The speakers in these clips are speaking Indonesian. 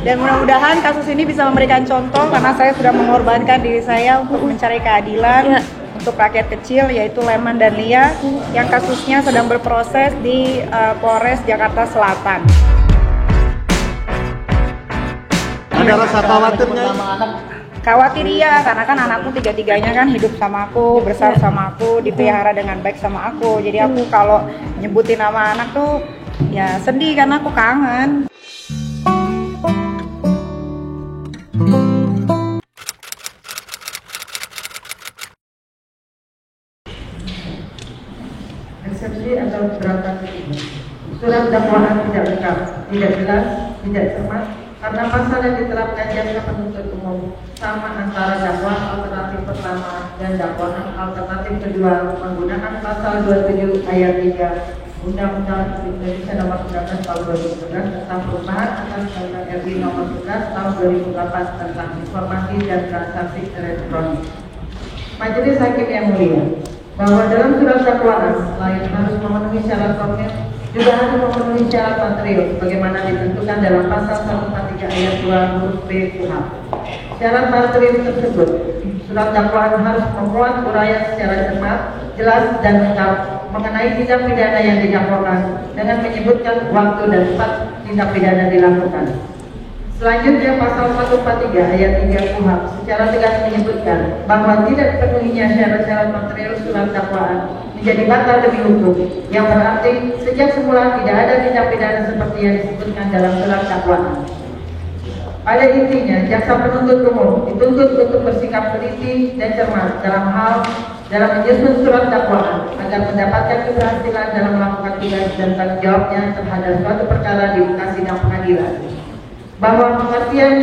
Dan mudah-mudahan kasus ini bisa memberikan contoh karena saya sudah mengorbankan diri saya untuk mencari keadilan untuk rakyat kecil yaitu Leman dan Lia yang kasusnya sedang berproses di Polres Jakarta Selatan. Ada rasa khawatirnya? Khawatir iya, karena kan anakku tiga-tiganya kan hidup sama aku, besar sama aku, dipelihara dengan baik sama aku. Jadi aku kalau nyebutin nama anak tuh ya sedih karena aku kangen. Eksepsi atau keberatan ketiga. Surat dakwaan tidak lengkap, tidak jelas, tidak cermat, karena pasal yang diterapkan jaksa penuntut umum sama antara dakwaan alternatif pertama dan dakwaan alternatif kedua menggunakan pasal 27 ayat 3 Undang-Undang Indonesia Nomor 19 Tahun 2011 tentang perubahan atas Undang-Undang RI Nomor 11 Tahun 2008 tentang informasi dan transaksi elektronik. Majelis Hakim yang mulia, bahwa dalam surat dakwaan selain harus memenuhi syarat formil, juga harus memenuhi syarat material bagaimana ditentukan dalam pasal 143 ayat 2 huruf B KUHP. Syarat material tersebut, surat dakwaan harus memuat uraian secara cermat, jelas dan lengkap mengenai tindak pidana yang didakwakan dengan menyebutkan waktu dan tempat tindak pidana dilakukan. Selanjutnya pasal 143 ayat 3 KUHP secara tegas menyebutkan bahwa tidak dipenuhinya syarat-syarat material surat dakwaan menjadi batal demi hukum, yang berarti sejak semula tidak ada tindak pidana seperti yang disebutkan dalam surat dakwaan. Pada intinya, jaksa penuntut umum dituntut untuk bersikap teliti dan cermat dalam menyusun surat dakwaan agar mendapatkan keberhasilan dalam melakukan tugas dan tanggung jawabnya terhadap suatu perkara di muka sidang pengadilan. Bahwa pengertian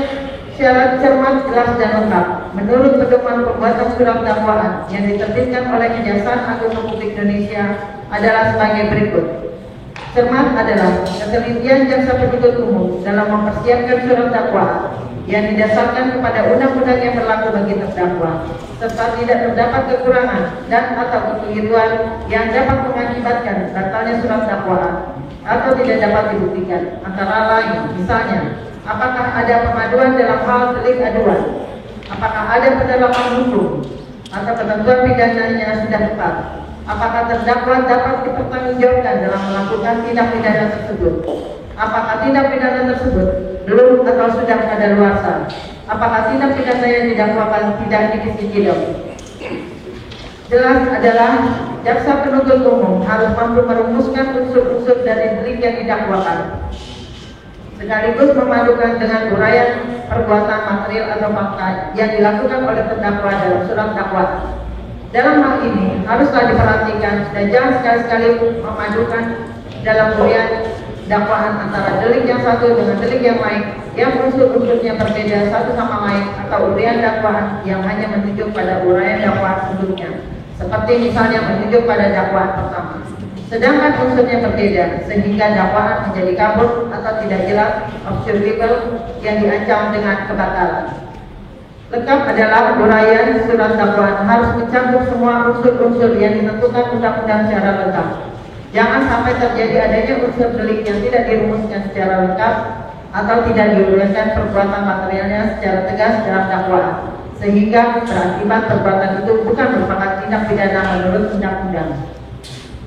syarat cermat, jelas dan lengkap menurut pedoman pembuatan surat dakwaan yang diterbitkan oleh Kejaksaan Agung Republik Indonesia adalah sebagai berikut. Cermat adalah ketelitian jaksa penuntut umum dalam mempersiapkan surat dakwaan yang didasarkan kepada undang-undang yang berlaku bagi terdakwa, serta tidak terdapat kekurangan dan atau kekeliruan yang dapat mengakibatkan batalnya surat dakwaan atau tidak dapat dibuktikan, antara lain misalnya apakah ada pemaduan dalam hal delik aduan, apakah ada pendalaman hukum atau ketentuan pidananya sudah tepat, apakah terdakwa dapat dipertanggungjawabkan dalam melakukan tindak pidana tersebut, apakah tindak pidana tersebut belum atau sudah kadaluarsa, apakah tindak pidana yang didakwakan tidak dikisididom. Jelas adalah jaksa penuntut umum harus mampu merumuskan unsur-unsur dari delik yang didakwakan, sekaligus memadukan dengan uraian perbuatan material atau fakta yang dilakukan oleh terdakwa dalam surat dakwaan. Dalam hal ini haruslah diperhatikan dan jangan sekali-sekali memadukan dalam uraian dakwaan antara delik yang satu dengan delik yang lain yang unsur-unsurnya berbeda satu sama lain, atau uraian dakwaan yang hanya menunjuk pada uraian dakwaan sebelumnya, seperti misalnya menunjuk pada dakwaan pertama, sedangkan unsurnya berbeda sehingga dakwaan menjadi kabur atau tidak jelas, observable, yang diancam dengan kebatalan. Lengkap adalah uraian surat dakwaan harus mencakup semua unsur-unsur yang ditentukan undang-undang secara lengkap. Jangan sampai terjadi adanya unsur delik yang tidak dirumuskan secara lengkap atau tidak diuraikan perbuatan materialnya secara tegas dalam dakwaan, sehingga berakibat perbuatan itu bukan merupakan tindak pidana menurut undang-undang.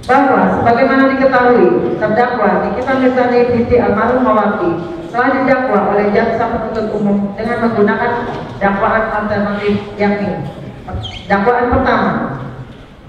Bahwa sebagaimana diketahui, terdakwa Nikita Mirzani binti Almarhum Mawati telah didakwa oleh jaksa penuntut umum dengan menggunakan dakwaan alternatif, yakni dakwaan pertama,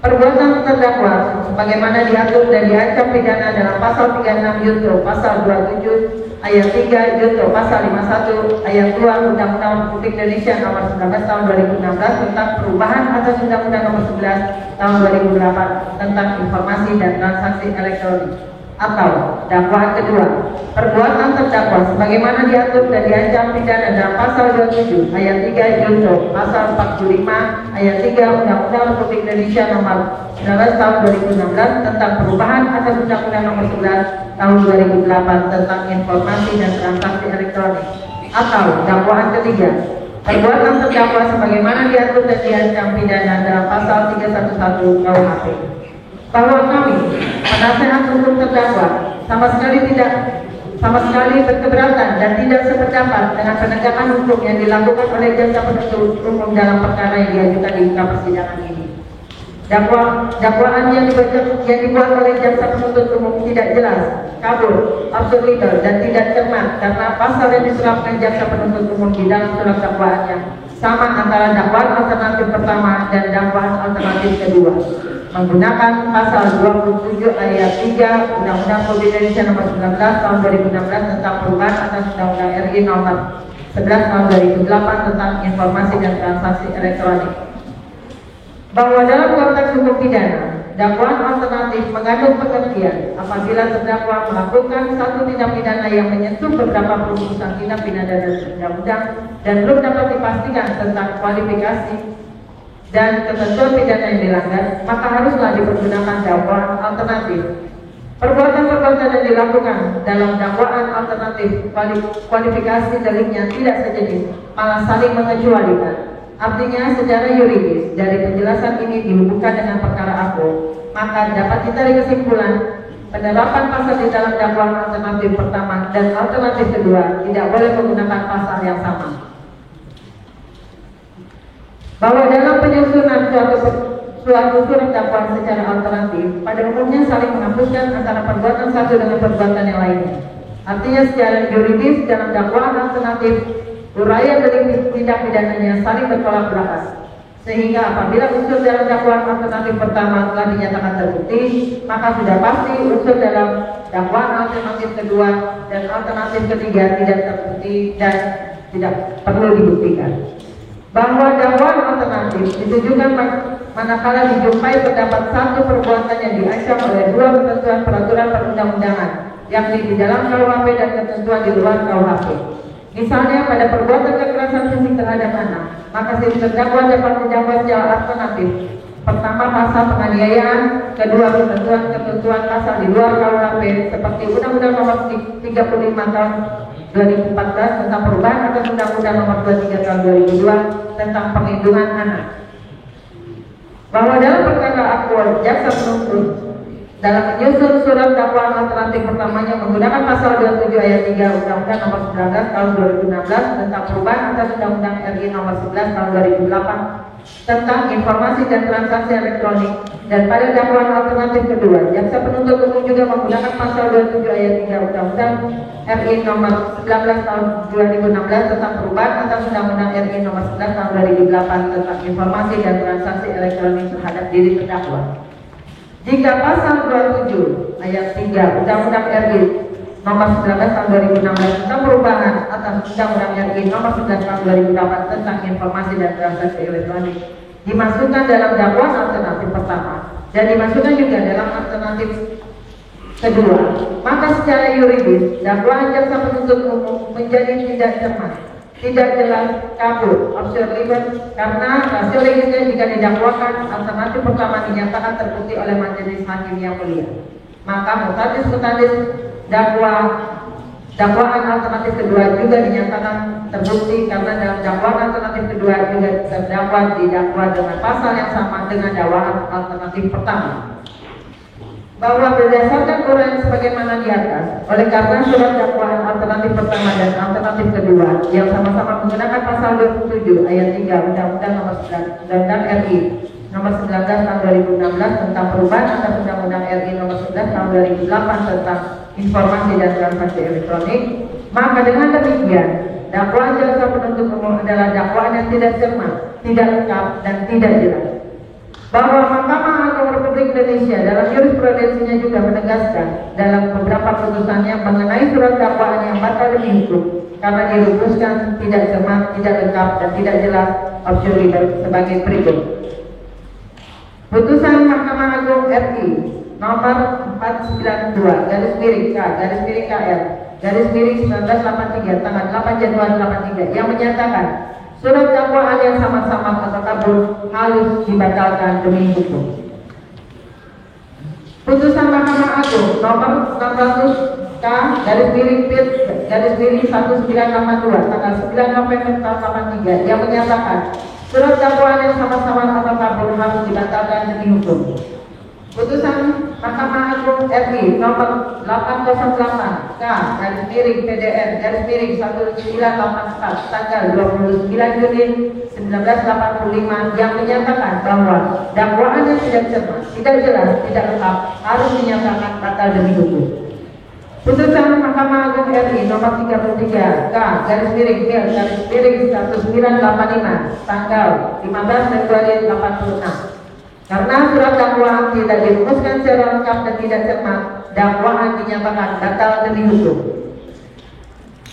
perbuatan terdakwa sebagaimana diatur dan diancam pidana dalam pasal 36 junto pasal 27 ayat 3 junto pasal 51 ayat 2 Undang-Undang Republik Indonesia Nomor 19 Tahun 2016 tentang perubahan atas Undang-Undang Nomor 11 Tahun 2008 tentang informasi dan transaksi elektronik. Atau dakwaan kedua, perbuatan terdakwa sebagaimana diatur dan diancam pidana dalam pasal 27 ayat 3 junto pasal 45 ayat 3 Undang-Undang Republik Indonesia Nomor 19 Tahun 2016 tentang perubahan atas Undang-Undang Nomor 11 Tahun 2008 tentang informasi dan transaksi elektronik. Atau dakwaan ketiga, perbuatan terdakwa sebagaimana diatur dan diancam pidana dalam pasal 311 KUHP. Bahwa kami, penasehat hukum terdakwa, sama sekali tidak sama sekali berkeberatan dan tidak sependapat dengan penegakan hukum yang dilakukan oleh jaksa penuntut umum dalam perkara yang diajukan di muka persidangan ini. Dakwaan yang dibuat oleh jaksa penuntut umum tidak jelas, kabur, absurd dan tidak cermat karena pasal yang diterapkan jaksa penuntut umum di dalam surat dakwaannya sama antara dakwaan alternatif pertama dan dakwaan alternatif kedua, menggunakan pasal 27 ayat 3 Undang-Undang Republik Indonesia Nomor 19 Tahun 2016 tentang perubahan atas Undang-Undang RI Nomor 11 Tahun 2008 tentang informasi dan transaksi elektronik. Bahwa dalam konteks hukum pidana, dakwaan alternatif mengandung pengertian apabila terdakwa melakukan satu tindak pidana yang menyentuh beberapa perumusan tindak pidana dan undang-undang dan belum dapat dipastikan tentang kualifikasi dan ketentuan pidana yang dilanggar, maka haruslah dipergunakan dakwaan alternatif. Perbuatan-perbuatan yang dilakukan dalam dakwaan alternatif kualifikasi deliknya tidak sejenis, malah saling mengecualikan. Artinya secara yuridis dari penjelasan ini dihubungkan dengan perkara aku, maka dapat ditarik kesimpulan penerapan pasal di dalam dakwaan alternatif pertama dan alternatif kedua tidak boleh menggunakan pasal yang sama. Bahwa dalam penyusunan suatu surat dakwaan secara alternatif pada umumnya saling menghapuskan antara perbuatan satu dengan perbuatan yang lainnya. Artinya secara yuridis dalam dakwaan alternatif uraian delik tindak pidananya saling bertolak belakang, sehingga apabila unsur dalam dakwaan alternatif pertama telah dinyatakan terbukti, maka sudah pasti unsur dalam dakwaan alternatif kedua dan alternatif ketiga tidak terbukti dan tidak perlu dibuktikan. Bahwa dakwaan alternatif ditujukan manakala dijumpai terdapat satu perbuatan yang diancam oleh dua ketentuan peraturan perundang-undangan, yakni di dalam KUHP dan ketentuan di luar KUHP. Misalnya pada perbuatan kekerasan fisik terhadap anak, maka si terdakwa dapat menjawab secara alternatif. Pertama, pasal penganiayaan, kedua ketentuan pasal di luar KUHP seperti Undang-Undang Nomor 35 Tahun 2014 tentang perubahan atas Undang-Undang Nomor 23 Tahun 2002 tentang perlindungan anak. Bahwa dalam perkara aktual jaksa penuntut dalam menyusun surat dakwaan alternatif pertamanya menggunakan pasal 27 ayat 3 Undang-Undang Nomor 19 Tahun 2016 tentang perubahan atas Undang-Undang RI Nomor 11 Tahun 2008 tentang informasi dan transaksi elektronik, dan pada dakwaan alternatif kedua jaksa penuntut umum juga menggunakan pasal 27 ayat 3 Undang-Undang RI Nomor 19 Tahun 2016 tentang perubahan atas Undang-Undang RI Nomor 11 Tahun 2008 tentang informasi dan transaksi elektronik terhadap diri terdakwa. Jika pasal 27 ayat 3 Undang-Undang RI Nomor 19 Tahun 2016 tentang perubahan atas Undang-Undang RI Nomor 11 Tahun 2008 tentang informasi dan transaksi elektronik dimasukkan dalam dakwaan alternatif pertama dan dimasukkan juga dalam alternatif kedua, maka secara yuridis dakwaan jaksa penuntut umum menjadi tidak cermat, tidak jelas, kabur, absurd karena hasil legisnya jika didakwakan alternatif pertama dinyatakan terbukti oleh majelis hakim yang mulia, maka mutatis dakwaan alternatif kedua juga dinyatakan terbukti karena dalam dakwaan alternatif kedua juga terdakwa didakwa dengan pasal yang sama dengan dakwaan alternatif pertama. Bahwa berdasarkan uraian sebagaimana di atas, oleh karena surat dakwaan alternatif pertama dan alternatif kedua yang sama-sama menggunakan pasal 27 ayat 3 Undang-Undang Nomor 9 Undang-Undang RI Nomor 19 Tahun 2016 tentang perubahan atas Undang-Undang RI Nomor 11 Tahun 2008 tentang informasi dan transaksi elektronik, maka dengan demikian dakwaan jaksa penuntut umum adalah dakwaan yang tidak cermat, tidak lengkap dan tidak jelas. Bahwa Mahkamah Agung Republik Indonesia dalam jurisprudensinya juga menegaskan dalam beberapa putusannya mengenai surat dakwaan yang batal demi hukum karena dirumuskan tidak cermat, tidak lengkap dan tidak jelas absurd sebagai berikut. Putusan Mahkamah Agung RI Nomor 492 garis miring K garis miring KL garis miring 1983 tanggal 8 Januari 83 yang menyatakan surat dakwaan yang sama-sama atau kabur harus dibatalkan demi hukum. Putusan Mahkamah Agung Nomor 600 K garis miring PIT garis miring 1982 tanggal 9 November tahun 83 yang menyatakan surat dakwaan yang sama-sama atau kabur harus dibatalkan demi hukum. Putusan Mahkamah Agung RI nomor 808 K garis miring PDN garis miring 1984 tanggal 29 Juni 1985 yang menyatakan bahwa dakwaan yang tidak cermat, tidak jelas, tidak lengkap harus dinyatakan batal demi hukum. Putusan Mahkamah Agung RI nomor 33 K garis miring garis miring 1985 tanggal 15 Februari 86. Karena surat dakwaan tidak dirumuskan secara lengkap dan tidak cermat, dakwaan dinyatakan batal demi hukum.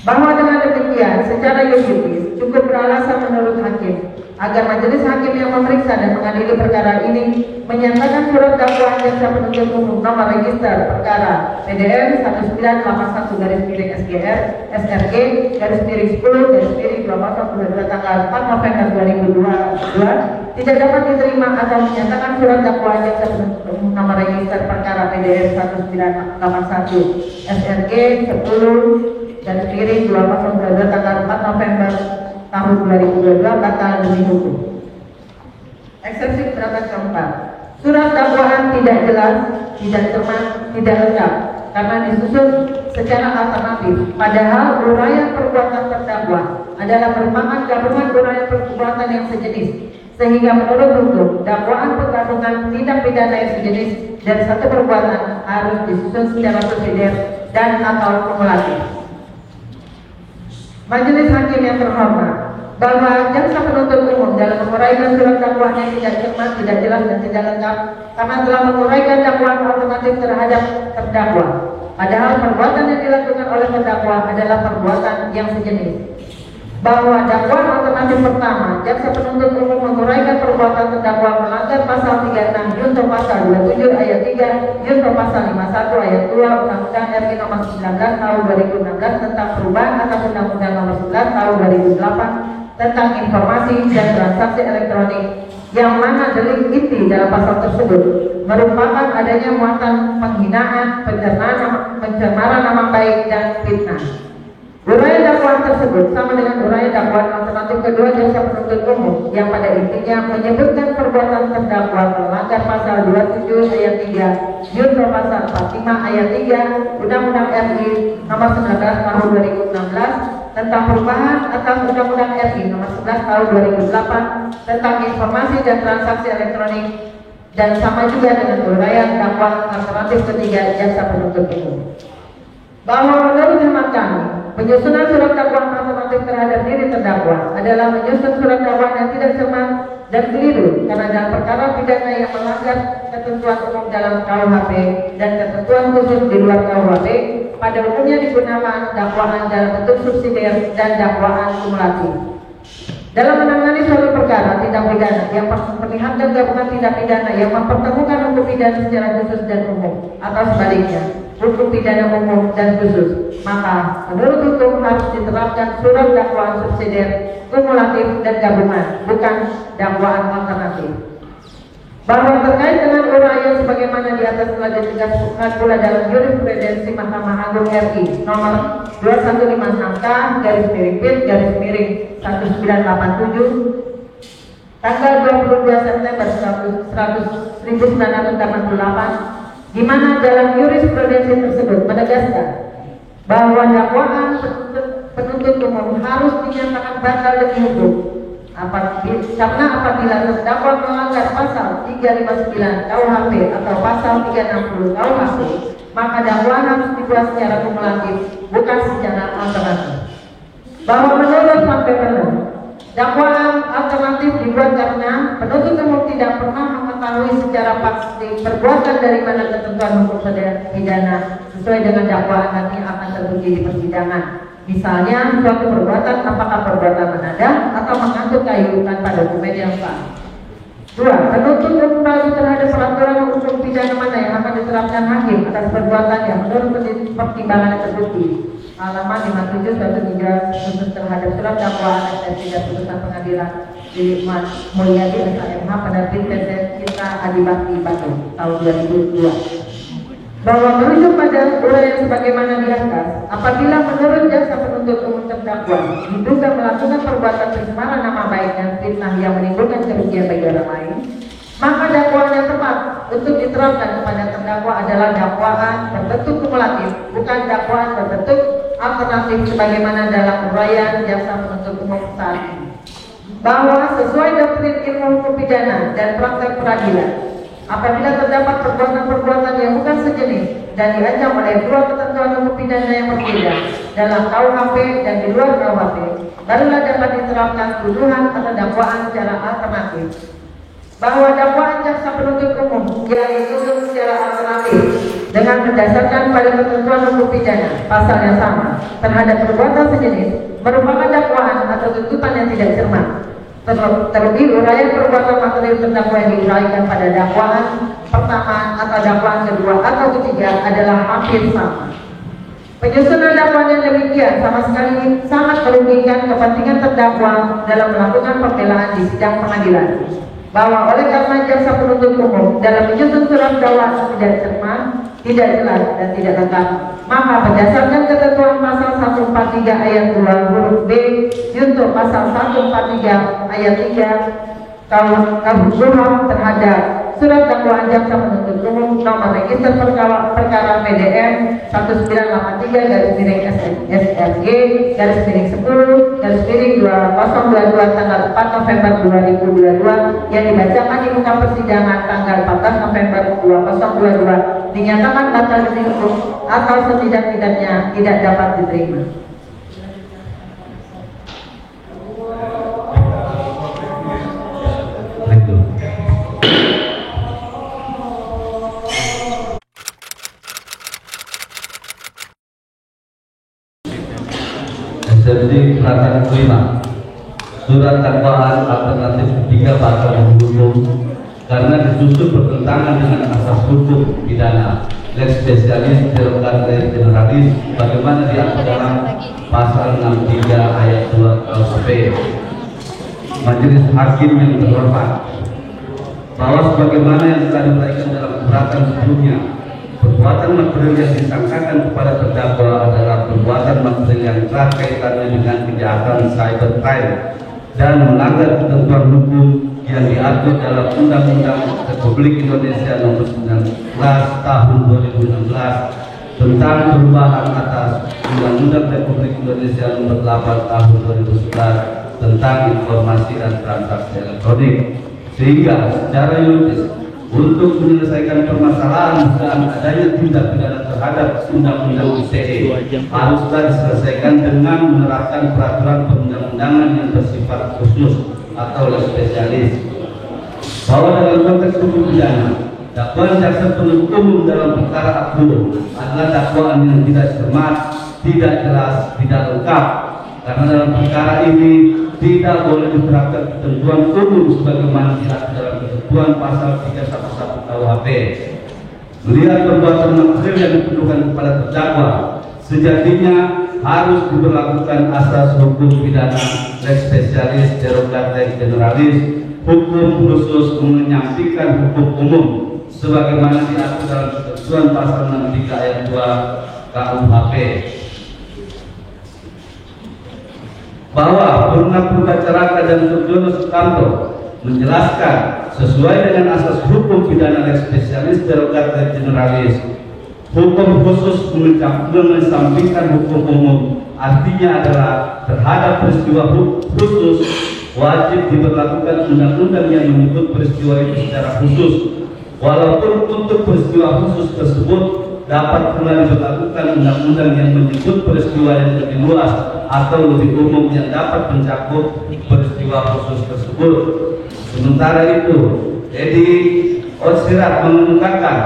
Bahwa dengan demikian, secara yuridis cukup beralasan menurut hakim agar majelis hakim yang memeriksa dan mengadili perkara ini menyatakan surat dakwaan jaksa penuntut umum nomor register perkara PDN 1981 garis miring SGR SRG garis miring 10 garis miring 2022 tanggal 4 November 2022 tidak dapat diterima atau menyatakan surat dakwaan jaksa penuntut umum nomor register perkara PDN 1981 SRG 10 garis miring 2022 tanggal 4 November tahun 2022 batal demi hukum. Eksepsi keberatan keempat, surat dakwaan tidak jelas, tidak cermat, tidak lengkap karena disusun secara alternatif. Padahal uraian perbuatan terdakwa adalah merupakan gabungan uraian perbuatan yang sejenis, sehingga menurut hukum dakwaan penggabungan tindak pidana yang sejenis dan satu perbuatan harus disusun secara subsidiar dan atau kumulatif. Majelis hakim yang terhormat, bahwa jaksa penuntut umum dalam menguraikan surat dakwaan yang tidak cermat, tidak jelas dan tidak lengkap karena telah menguraikan dakwaan alternatif terhadap terdakwa. Padahal perbuatan yang dilakukan oleh terdakwa adalah perbuatan yang sejenis. Bahwa dakwaan alternatif pertama, jaksa penuntut umum menguraikan perbuatan terdakwa melanggar pasal 36 junto pasal 27 ayat 3 junto pasal 51 ayat 2 Undang-Undang RI nomor 19 tahun 2016 tentang perubahan atas Undang-Undang nomor 11 tahun 2008 tentang informasi dan transaksi elektronik, yang mana delik inti dalam pasal tersebut merupakan adanya muatan penghinaan, pencemaran nama baik dan fitnah. Uraian dakwaan tersebut sama dengan uraian dakwaan alternatif kedua jaksa penuntut umum yang pada intinya menyebutkan perbuatan terdakwa melanggar pasal 27 ayat 3 junto pasal 45 ayat 3 Undang-Undang RI nomor 19 tahun 2016 tentang perubahan atas Undang-Undang RI nomor 11 tahun 2008 tentang informasi dan transaksi elektronik, dan sama juga dengan uraian dakwaan alternatif ketiga jaksa penuntut umum. Bahwa menurut hemat kami, penyusunan surat dakwaan alternatif terhadap diri terdakwa adalah menyusun surat dakwaan yang tidak cermat dan keliru karena dalam perkara pidana yang melanggar ketentuan umum dalam KUHP dan ketentuan khusus di luar KUHP pada umumnya digunakan dakwaan dalam bentuk subsidiar dan dakwaan kumulatif. Dalam menangani suatu perkara tindak pidana yang memperlihatkan gabungan tindak pidana yang mempertemukan hukum pidana secara khusus dan umum atau sebaliknya hukum pidana umum dan khusus, maka menurut hukum harus diterapkan surat dakwaan subsidiar, kumulatif dan gabungan, bukan dakwaan alternatif. Bahwa terkait dengan uraian sebagaimana di atas telah ditegaskan pula dalam jurisprudensi Mahkamah Agung RI nomor 2156K garis miring PIT garis miring 1987 tanggal 22 September 1988, di mana dalam jurisprudensi tersebut menegaskan bahwa dakwaan penuntut umum harus dinyatakan batal demi hukum karena apabila terdakwa melanggar pasal 359 KUHP atau pasal 360 KUHP, maka dakwaan harus dibuat secara kumulatif, bukan secara alternatif. Bahwa menurut sampai dakwaan alternatif dibuat karena penuntut umum tidak pernah mengetahui secara pasti perbuatan dari mana ketentuan hukum pidana sesuai dengan dakwaan nanti akan terbukti di persidangan. Misalnya suatu perbuatan apakah perbuatan menadah atau mengangkut kayu tanpa dokumen yang sah. 2. Penuntut umum ragu terhadap peraturan hukum pidana mana yang akan diterapkan hakim atas perbuatan yang menurut pertimbangan terbukti. Halaman 5713 khusus terhadap surat dakwaan dan tidak putusan pengadilan Lili Mulyadi SMH penerbit PT Citra Adibakti Bandung tahun 2002. Bahwa merujuk pada uraian sebagaimana di atas, apabila menurut jaksa penuntut umum terdakwa diduga melakukan perbuatan pencemaran nama baik dan fitnah yang menimbulkan kerugian bagi orang lain, maka dakwaan yang tepat untuk diterapkan kepada terdakwa adalah dakwaan berbentuk kumulatif, bukan dakwaan berbentuk alternatif sebagaimana dalam uraian jaksa penuntut umum saat ini. Bahwa sesuai doktrin ilmu hukum pidana dan praktek peradilan, apabila terdapat perbuatan-perbuatan yang bukan sejenis dan diancam oleh dua ketentuan hukum pidana yang berbeda dalam KUHP dan di luar KUHP, barulah dapat diterapkan tuduhan atau dakwaan secara alternatif. Bahwa dakwaan jaksa penuntut umum yang dituduh secara alternatif dengan berdasarkan pada ketentuan hukum pidana pasal yang sama terhadap perbuatan sejenis merupakan dakwaan atau tuntutan yang tidak cermat. Terlebih uraian perbuatan material terdakwa yang diuraikan pada dakwaan pertama atau dakwaan kedua atau ketiga adalah hampir sama. Penyusunan dakwaan yang demikian sama sekali sangat merugikan kepentingan terdakwa dalam melakukan pembelaan di sidang pengadilan. Bahwa oleh karena jaksa penuntut umum dalam menyusun surat dakwaan tidak cermat, tidak jelas dan tidak lengkap, maka berdasarkan ketentuan pasal 143 ayat 2 huruf B junto pasal 143 ayat 3 KUHP terhadap surat dakwaan jaksa penuntut umum nomor register perkara PDN 1983-SRG-10-2022 tanggal 4 November 2022 yang dibacakan di muka persidangan tanggal 14 November 2022 dinyatakan batal demi hukum atau setidak-tidaknya tidak dapat diterima. Jadi peraturan kelima, surat dakwaan alternatif ketiga bakal mendukung karena disusun bertentangan dengan asas hukum pidana lex specialis derogatis generalis bagaimana diatur dalam pasal 63 ayat 2 KUHP. Majelis hakim yang terhormat, bahwa sebagaimana yang telah diuraikan dalam keberatan sebelumnya, perbuatan material yang disangkakan kepada terdakwa adalah perbuatan material yang erat kaitannya dengan kejahatan cybercrime dan melanggar ketentuan hukum yang diatur dalam Undang-Undang Republik Indonesia Nomor 19 Tahun 2016 tentang perubahan atas Undang-Undang Republik Indonesia Nomor 8 Tahun 2011 tentang informasi dan transaksi elektronik, sehingga secara yuridis untuk menyelesaikan permasalahan dugaan adanya tindak pidana terhadap Undang-Undang ITE haruslah diselesaikan dengan menerapkan peraturan perundang-undangan yang bersifat khusus atau spesialis. Bahwa dalam konteks hukum pidana, dakwaan jaksa penuntut umum dalam perkara aku adalah dakwaan yang tidak cermat, tidak jelas, tidak lengkap, karena dalam perkara ini tidak boleh diterapkan ketentuan umum sebagaimana diatur dalam ketentuan pasal 311 KUHP. Melihat perbuatan material yang dituduhkan kepada terdakwa, sejatinya harus diberlakukan asas hukum pidana lex specialis derogatis generalis, hukum khusus menyampingkan hukum umum sebagaimana diatur dalam ketentuan pasal 63 ayat 2 KUHP. Bahwa Purna Purbacaraka dan Surjono Sukanto menjelaskan sesuai dengan asas hukum pidana lex specialis derogatis generalis, hukum khusus mengesampingkan hukum umum artinya adalah terhadap peristiwa khusus wajib diberlakukan undang-undang yang menyebut peristiwa itu secara khusus, walaupun untuk peristiwa khusus tersebut dapat pula diberlakukan undang-undang yang menyebut peristiwa yang lebih luas atau lebih umum yang dapat mencakup peristiwa khusus tersebut. Sementara itu, Edi Otsirat mengemukakan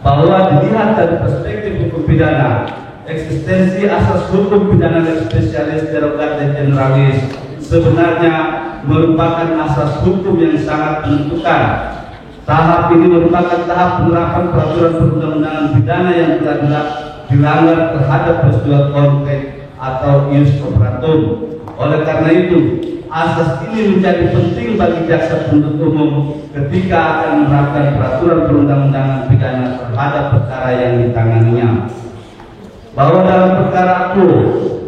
bahwa dilihat dari perspektif hukum pidana, eksistensi asas hukum pidana lex specialis derogatis generalis sebenarnya merupakan asas hukum yang sangat menentukan. Tahap ini merupakan tahap penerapan peraturan perundang-undangan pidana yang telah dilanggar terhadap peristiwa konkret atau ius operatum. Oleh karena itu, asas ini menjadi penting bagi jaksa penuntut umum ketika akan menerapkan peraturan perundang-undangan pidana terhadap perkara yang ditanganinya. Bahwa dalam perkara aku,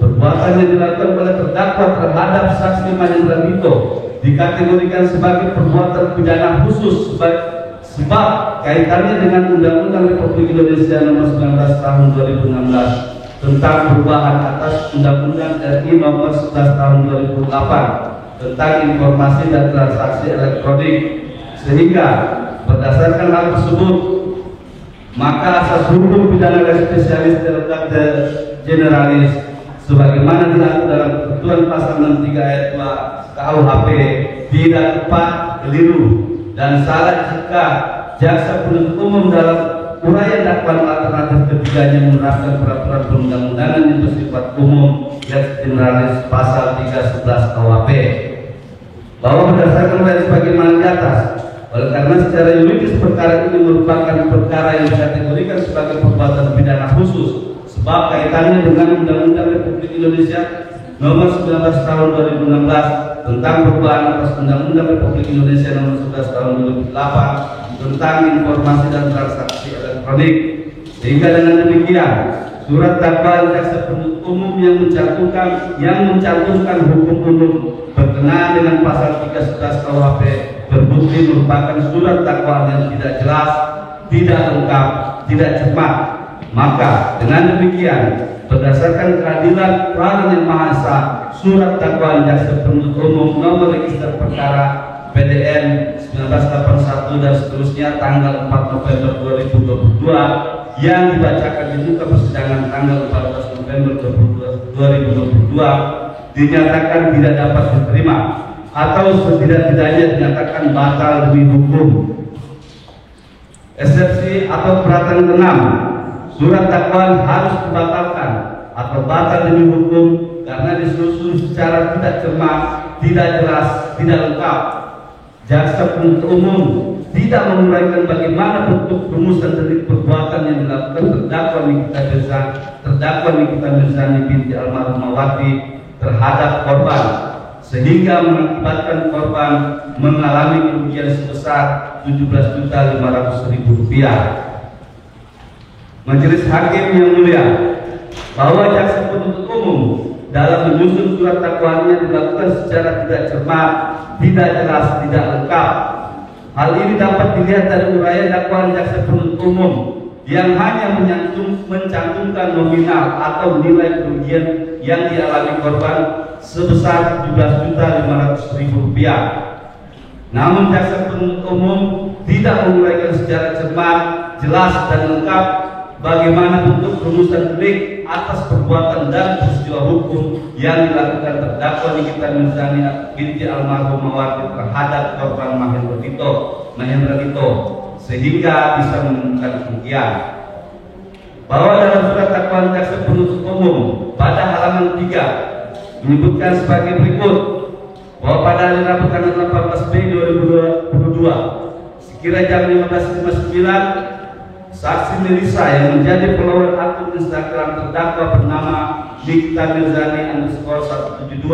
perbuatan yang dilakukan oleh terdakwa terhadap saksi Mahendra Dito dikategorikan sebagai perbuatan pidana khusus sebab kaitannya dengan Undang-Undang Republik Indonesia Nomor 19 Tahun 2016 tentang perubahan atas Undang-Undang RI Nomor 11 Tahun 2008 tentang informasi dan transaksi elektronik, sehingga berdasarkan hal tersebut maka asas hukum pidana res spesialis terhadap generalis sebagaimana diatur dalam ketentuan pasal 63 ayat 2 KUHP tidak tepat, keliru dan salah jika jaksa penuntut umum dalam uraian dakwaan alternatif ketiganya menerapkan peraturan perundang-undangan yang bersifat umum res generalis pasal 311 KUHP, bahwa berdasarkan uraian sebagaimana di atas. Oleh karena secara yuridis perkara ini merupakan perkara yang dikategorikan sebagai perbuatan pidana khusus, sebab kaitannya dengan Undang-Undang Republik Indonesia Nomor 19 Tahun 2016 tentang perubahan atas Undang-Undang Republik Indonesia Nomor 11 Tahun 2008 tentang informasi dan transaksi elektronik. Sehingga dengan demikian surat dakwaan jaksa penuntut umum yang mencantumkan hukum umum berkenaan dengan pasal 311 KUHP terbukti merupakan surat dakwaan yang tidak jelas, tidak lengkap, tidak cermat. Maka dengan demikian berdasarkan keadilan Peradilan yang Maha Esa, surat dakwaan jaksa penuntut umum nomor register perkara PDN 1981 dan seterusnya tanggal 4 November 2022 yang dibacakan di muka persidangan tanggal 14 November 2022 dinyatakan tidak dapat diterima atau setidak-tidaknya dinyatakan batal demi hukum. Eksepsi atau peraturan ke-6, surat dakwaan harus dibatalkan atau batal demi hukum karena disusun secara tidak cermat, tidak jelas, tidak lengkap. Jaksa penuntut umum tidak menguraikan bagaimana bentuk rumusan dari perbuatan yang dilakukan terdakwa Nikita Mirzani binti almarhumah terhadap korban, sehingga mengakibatkan korban mengalami kerugian sebesar Rp17.500.000. Majelis Hakim yang mulia, bahwa jaksa penuntut umum dalam menyusun surat dakwaannya dilakukan secara tidak cermat, tidak jelas, tidak lengkap. Hal ini dapat dilihat dari uraian dakwaan jaksa penuntut umum yang hanya mencantumkan nominal atau nilai kerugian yang dialami korban sebesar Rp17.500.000. Namun jaksa penuntut umum tidak menguraikan secara cermat, jelas dan lengkap bagaimana bentuk rumusan delik atas perbuatan dan peristiwa hukum yang dilakukan terdakwa Nikita Mirzani binti almarhumah terhadap korban Mahendra Dito, sehingga bisa menemukan kerugian. Bahwa dalam surat dakwaan jaksa penuntut umum pada halaman 3 menyebutkan sebagai berikut, bahwa pada hari Rabu tanggal 18 Mei 2022 sekira jam 15.59 saksi Melisa yang menjadi follower akun Instagram terdakwa bernama Nikita Mirzani _172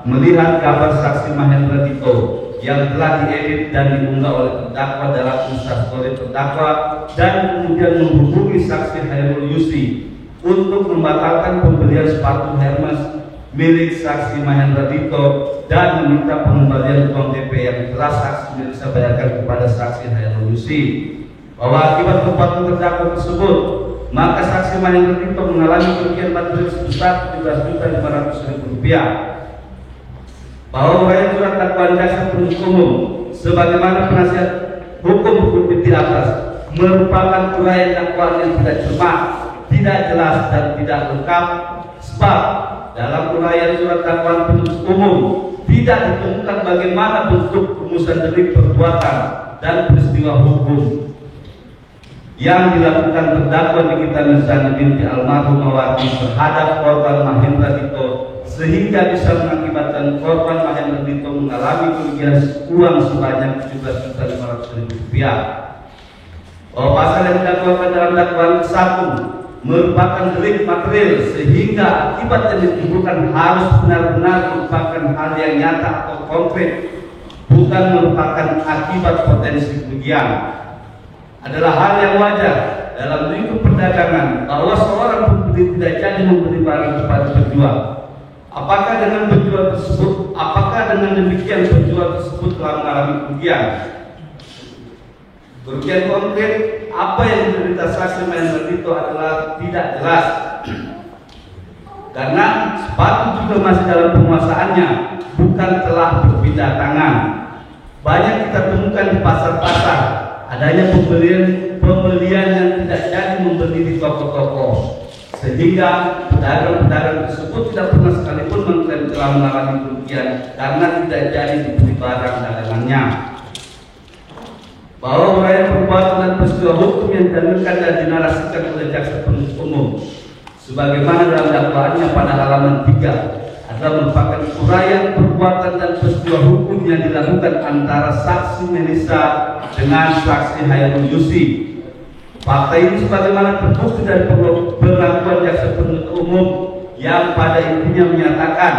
melihat kabar saksi Mahendra Dito yang telah diedit dan diunggah oleh terdakwa dalam instastory terdakwa dan kemudian menghubungi saksi Hairul Yusri untuk membatalkan pembelian sepatu Hermes milik saksi Mahendra Dito dan meminta pengembalian uang DP yang telah saksi Melisa bayarkan kepada saksi Hairul Yusri. Bahwa akibat perbuatan terdakwa tersebut maka saksi Mahendra Dito mengalami kerugian materi sebesar Rp17.500.000. Bahwa uraian surat dakwaan jaksa penuntut umum sebagaimana penasihat hukum di atas merupakan uraian dakwaan yang tidak cermat, tidak jelas dan tidak lengkap, sebab dalam uraian surat dakwaan penuntut umum tidak ditemukan bagaimana bentuk rumusan delik perbuatan dan peristiwa hukum yang dilakukan terdakwa Nikita Mirzani binti almarhumah terhadap korban Mahendra Dito, sehingga bisa mengakibatkan korban Mahendra Dito mengalami kerugian uang sebanyak Rp17.500.000. Bahwa pasal yang didakwakan dalam dakwaan 1 merupakan delik material, sehingga akibat yang ditimbulkan harus benar-benar merupakan hal yang nyata atau konkret, bukan merupakan akibat potensi kerugian. Adalah hal yang wajar dalam lingkup perdagangan bahwa seorang pembeli tidak jadi membeli barang kepada penjual. Apakah dengan demikian penjual tersebut telah mengalami kerugian? Kerugian konkret apa yang diderita saksi Mahendra Dito adalah tidak jelas, karena sepatu juga masih dalam penguasaannya, bukan telah berpindah tangan. Banyak kita temukan di pasar-pasar adanya pembelian yang tidak jadi membeli di toko-toko, sehingga pedagang-pedagang tersebut tidak pernah sekalipun mengklaim telah mengalami kerugian karena tidak jadi dibeli barang dagangannya. Bahwa uraian perbuatan dan peristiwa hukum yang didalilkan dan dinarasikan oleh jaksa penuntut umum sebagaimana dalam dakwaannya pada halaman 3 adalah merupakan uraian perbuatan dan peristiwa hukum yang dilakukan antara saksi Melisa dengan saksi Hairul Yussi. Fakta ini sebagaimana terbukti dari pengakuan jaksa penuntut umum yang pada intinya menyatakan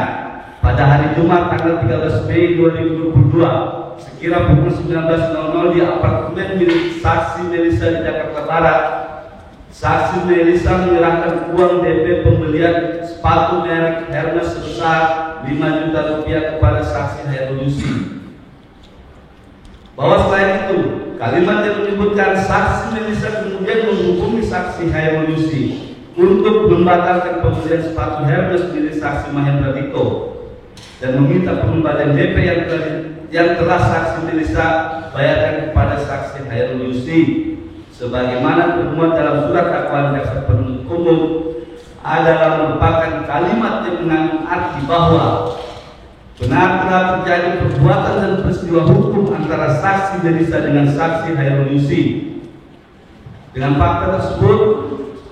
pada hari Jumat tanggal 13 Mei 2022 sekira pukul 19.00 di apartemen milik saksi Melisa di Jakarta Barat, saksi Melisa menyerahkan uang DP pembelian sepatu merek Hermes sebesar 5 juta rupiah kepada saksi Hairul Yussi. Bahwa selain itu, kalimat yang menyebutkan saksi Melisa kemudian menghubungi saksi Hairul Yussi untuk membatalkan pembelian sepatu Hermes milik saksi Mahendra Dito dan meminta pengembalian DP yang telah saksi Melisa bayarkan kepada saksi Hairul Yussi sebagaimana termuat dalam surat dakwaan jaksa penuntut umum adalah merupakan kalimat yang mengandung arti bahwa benar telah terjadi perbuatan dan peristiwa hukum antara saksi Melisa dengan saksi Hairul Yussi. Dengan fakta tersebut,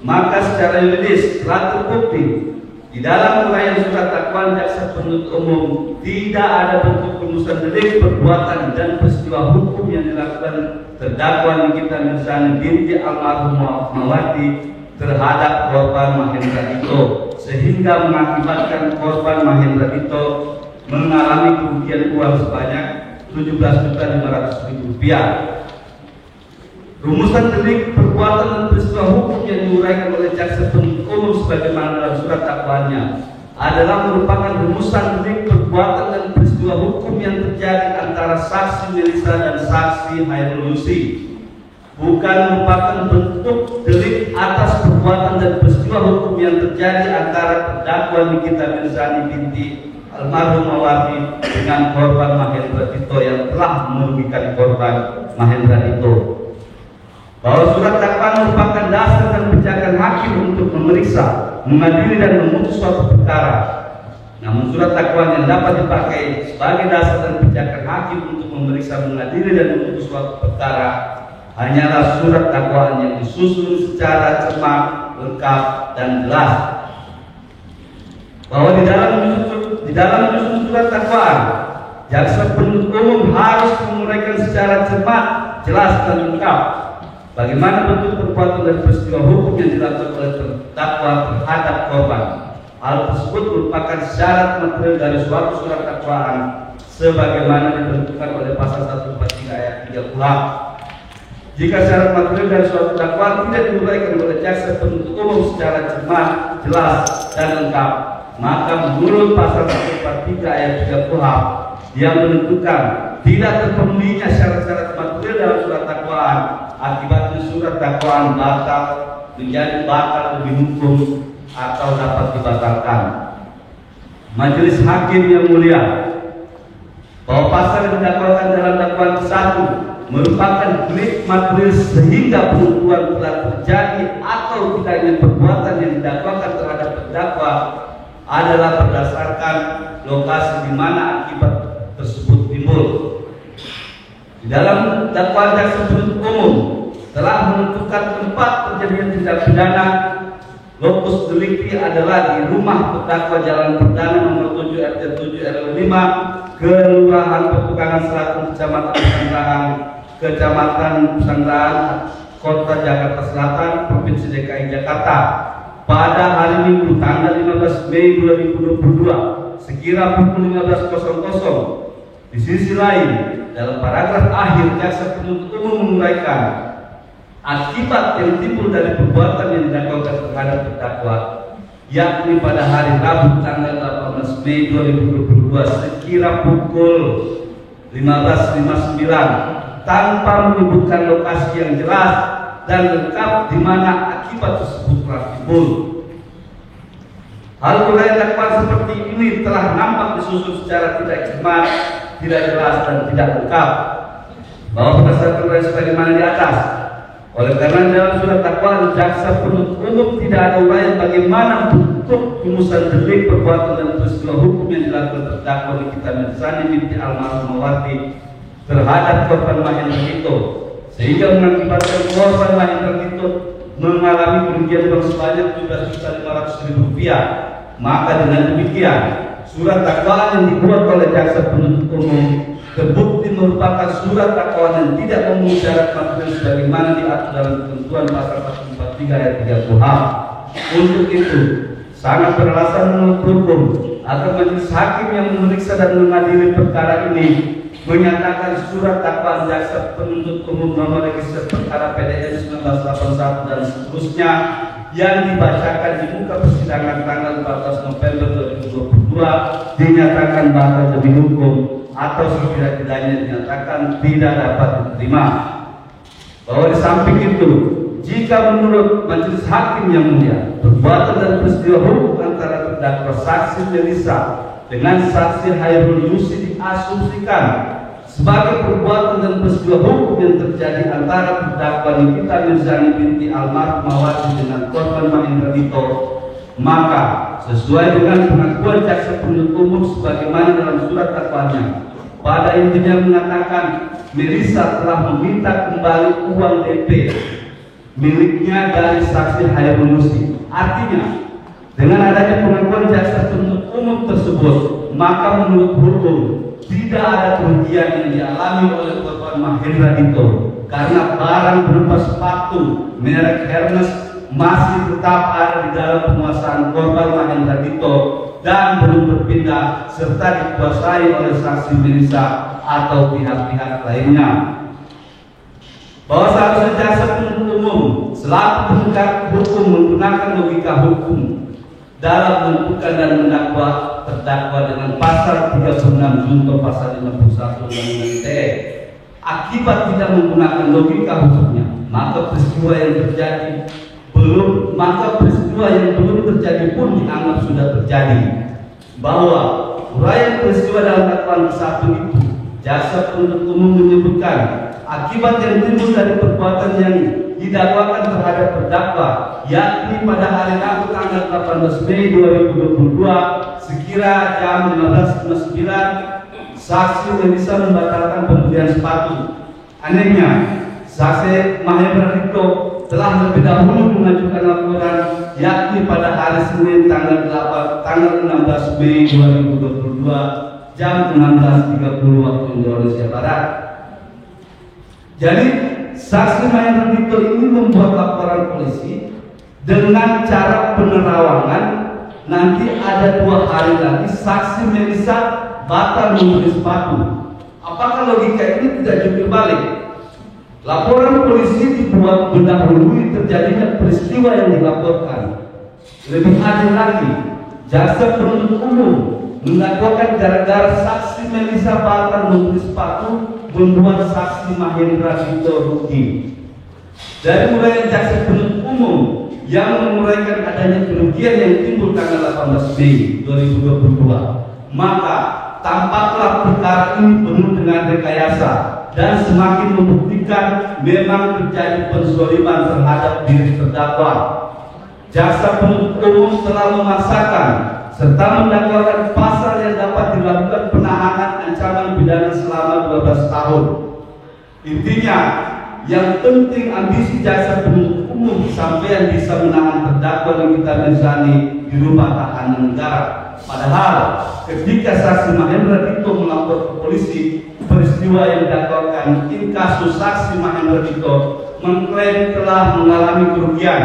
maka secara yuridis telah terbukti di dalam uraian surat dakwaan jaksa penuntut umum tidak ada bentuk rumusan delik, perbuatan dan peristiwa hukum yang dilakukan terdakwa Nikita Mirzani binti almarhum Mawati terhadap korban Mahendra Dito sehingga mengakibatkan korban Mahendra Dito mengalami kerugian uang sebanyak Rp17.500.000. Rumusan delik, perbuatan dan peristiwa hukum yang diuraikan oleh jaksa penuntut umum sebagaimana dalam surat dakwaannya adalah merupakan rumusan delik, perbuatan dan peristiwa hukum yang terjadi antara saksi Melisa dan saksi Hairul Yussi, bukan merupakan bentuk delik atas perbuatan dan peristiwa hukum yang terjadi antara terdakwa Nikita Mirzani binti almarhum Mawati dengan korban Mahendra Dito yang telah merugikan korban Mahendra Dito. Bahwa surat dakwaan merupakan dasar dan pijakan hakim untuk memeriksa, mengadili dan memutus suatu perkara. Namun surat dakwaan yang dapat dipakai sebagai dasar dan pijakan hakim untuk memeriksa, mengadili dan memutus suatu perkara hanyalah surat dakwaan yang disusun secara cermat, lengkap dan jelas. Bahwa di dalam menyusun surat dakwaan, jaksa penuntut umum harus menguraikan secara cermat, jelas dan lengkap bagaimana bentuk perbuatan dan peristiwa hukum yang dilakukan oleh terdakwa terhadap korban. Hal tersebut merupakan syarat material dari suatu surat dakwaan sebagaimana ditentukan oleh pasal 143 ayat 3 KUHP. Jika syarat material dari suatu dakwaan tidak diuraikan oleh jaksa penuntut umum secara cermat, jelas dan lengkap, maka menurut pasal 143 ayat 3 KUHP yang menentukan tidak terpenuhinya syarat-syarat material dalam surat dakwaan, akibatnya surat dakwaan batal, menjadi batal demi hukum atau dapat dibatalkan. Majelis hakim yang mulia, bahwa pasal yang didakwakan dalam dakwaan 1 merupakan delik material sehingga penentuan telah terjadi atau tidaknya perbuatan yang didakwakan terhadap terdakwa adalah berdasarkan lokasi di mana akibat tersebut timbul. Di dalam dakwaan jaksa penuntut umum telah menentukan tempat terjadinya tindak pidana. Lokus delikti adalah di rumah terdakwa Jalan Perdana nomor 7 RT 7 RW 5 Kelurahan Petukangan Selatan Kecamatan Pesanggerahan Kota Jakarta Selatan Provinsi DKI Jakarta pada hari Minggu tanggal 15 Mei 2022 sekira pukul 15.00. Di sisi lain, dalam paragraf akhir jaksa penuntut umum menguraikan akibat yang timbul dari perbuatan yang dilakukan terhadap terdakwa, yakni pada hari Rabu tanggal 18 Mei 2022 sekira pukul 15.59 tanpa menyebutkan lokasi yang jelas dan lengkap di mana akibat tersebut telah timbul. Hal uraian dakwaan seperti ini telah nampak disusun secara tidak cermat, tidak jelas dan tidak lengkap, bahwa berdasarkan uraian sebagaimana di atas. Oleh karena dalam surat dakwaan jaksa penuntut umum tidak ada uraian bagaimana bentuk rumusan delik, perbuatan dan peristiwa hukum yang dilakukan terdakwa Nikita Mirzani binti Almarhumawati terhadap korban Mahendra Dito, sehingga mengakibatkan korban Mahendra Dito mengalami kerugian uang sebanyak Rp17.500.000. Maka dengan demikian surat dakwaan yang dibuat oleh jaksa penuntut umum terbukti merupakan surat dakwaan yang tidak memenuhi syarat material sebagaimana diatur dalam ketentuan pasal 143 ayat 3 KUHP. Untuk itu sangat beralasan menurut hukum agar majelis hakim yang memeriksa dan mengadili perkara ini menyatakan surat dakwaan jaksa penuntut umum nomor register perkara PDN 1981 dan seterusnya yang dibacakan di muka persidangan tanggal 14 November 2022 dinyatakan batal demi hukum atau setidak-tidaknya dinyatakan tidak dapat diterima. Bahwa di samping itu, jika menurut majelis hakim yang mulia, perbuatan dan peristiwa hukum antara terdakwa saksi Melisa dengan saksi Hairul Yusi diasumsikan sebagai perbuatan dan peristiwa hukum yang terjadi antara terdakwa Nikita Mirzani binti Almarhumawati dengan korban Mahendra Dito, maka sesuai dengan pengakuan jaksa penuntut umum sebagaimana dalam surat dakwaannya, pada intinya mengatakan Melisa telah meminta kembali uang DP miliknya dari saksi Hairul Yusi. Artinya, dengan adanya pengakuan jaksa penuntut umum tersebut, maka menurut hukum tidak ada kerugian yang dialami oleh korban Mahendra Dito karena barang berupa sepatu merek Hermes masih tetap ada di dalam penguasaan korban Mahendra Dito dan belum berpindah serta dikuasai oleh saksi Melisa atau pihak-pihak lainnya. Bahwa seharusnya jaksa penuntut umum selaku penegak hukum menggunakan logika hukum dalam menentukan dan mendakwa terdakwa dengan pasal 36 junto pasal 51 Undang-Undang ITE. Akibat tidak menggunakan logika hukumnya, maka peristiwa yang belum terjadi pun dianggap sudah terjadi. Bahwa uraian peristiwa dalam dakwaan satu itu, jaksa penuntut umum menyebutkan akibat yang timbul dari perbuatan yang didakwakan terhadap terdakwa, yakni pada hari Rabu tanggal 18 Mei 2022 sekira jam 15.59 saksi Melisa membatalkan pembelian sepatu. Anehnya, saksi Mahendra Dito telah lebih dahulu mengajukan laporan, yakni pada hari Senin tanggal 16 Mei 2022 jam 16.30 waktu Indonesia Barat. Jadi saksi Mahendra Dito ini membuat laporan polisi dengan cara penerawangan. Nanti ada 2 hari lagi saksi Melisa batal membeli sepatu. Apakah logika ini tidak jungkir balik? Laporan polisi dibuat mendahului terjadinya peristiwa yang dilaporkan. Lebih adil lagi, jaksa penuntut umum mendakwakan gara-gara saksi Melisa batal membeli sepatu membuat saksi Mahendra Dito rugi. Dari mulai jaksa penuntut umum yang menguraikan adanya kerugian yang timbul tanggal 18 Mei 2022, maka tampaklah perkara ini penuh dengan rekayasa dan semakin membuktikan memang terjadi penzaliman terhadap diri terdakwa. Jaksa penuntut umum telah memaksakan serta mendakwakan pasal yang dapat dilakukan penahanan ancaman pidana selama 12 tahun. Intinya, yang penting ambisi jaksa penuntut umum sampai yang bisa menahan terdakwa Nikita Mirzani di rumah tahanan negara. Padahal ketika saksi Mahendra Dito melapor ke polisi peristiwa yang didakwakan kasus saksi Mahendra Dito mengklaim telah mengalami kerugian,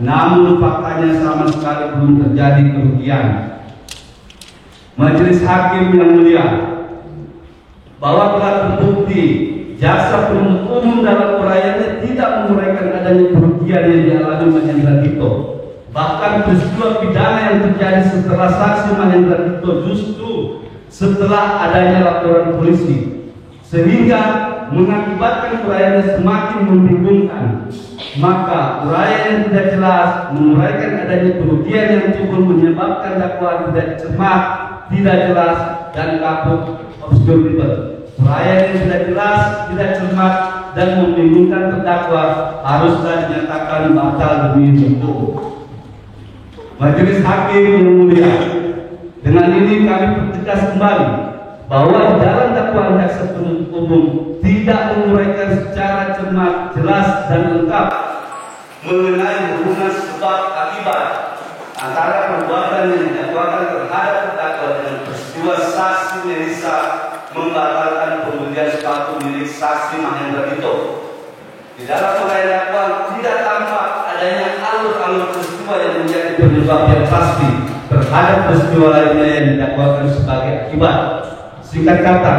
namun faktanya sama sekali belum terjadi kerugian. Majelis hakim yang mulia, bahwa telah terbukti jaksa penuntut umum dalam uraiannya tidak menguraikan adanya kerugian yang dialami Mahendra Dito. Bahkan peristiwa pidana yang terjadi setelah saksi Mahendra Dito justru setelah adanya laporan polisi, sehingga mengakibatkan uraiannya semakin membingungkan. Maka uraian yang tidak jelas menguraikan adanya kerugian yang timbul menyebabkan dakwaan tidak cermat, tidak jelas, dan kabur obscure. Uraian yang tidak jelas, tidak cermat, dan membingungkan terdakwa haruslah dinyatakan batal demi hukum. Majelis Hakim yang mulia, dengan ini kami pertegas kembali bahwa di dalam dakwaan jaksa penuntut umum tidak menguraikan secara cermat, jelas, dan lengkap mengenai hubungan sebab akibat antara perbuatan yang didakwakan terhadap terdakwa dengan peristiwa saksi Melissa membatalkan pembelian sepatu milik saksi Mahendra itu. Di dalam uraian dakwaan tidak tampak adanya alur-alur peristiwa yang menjadi penyebab yang pasti terhadap peristiwa lainnya yang didakwakan sebagai akibat. Singkat kata,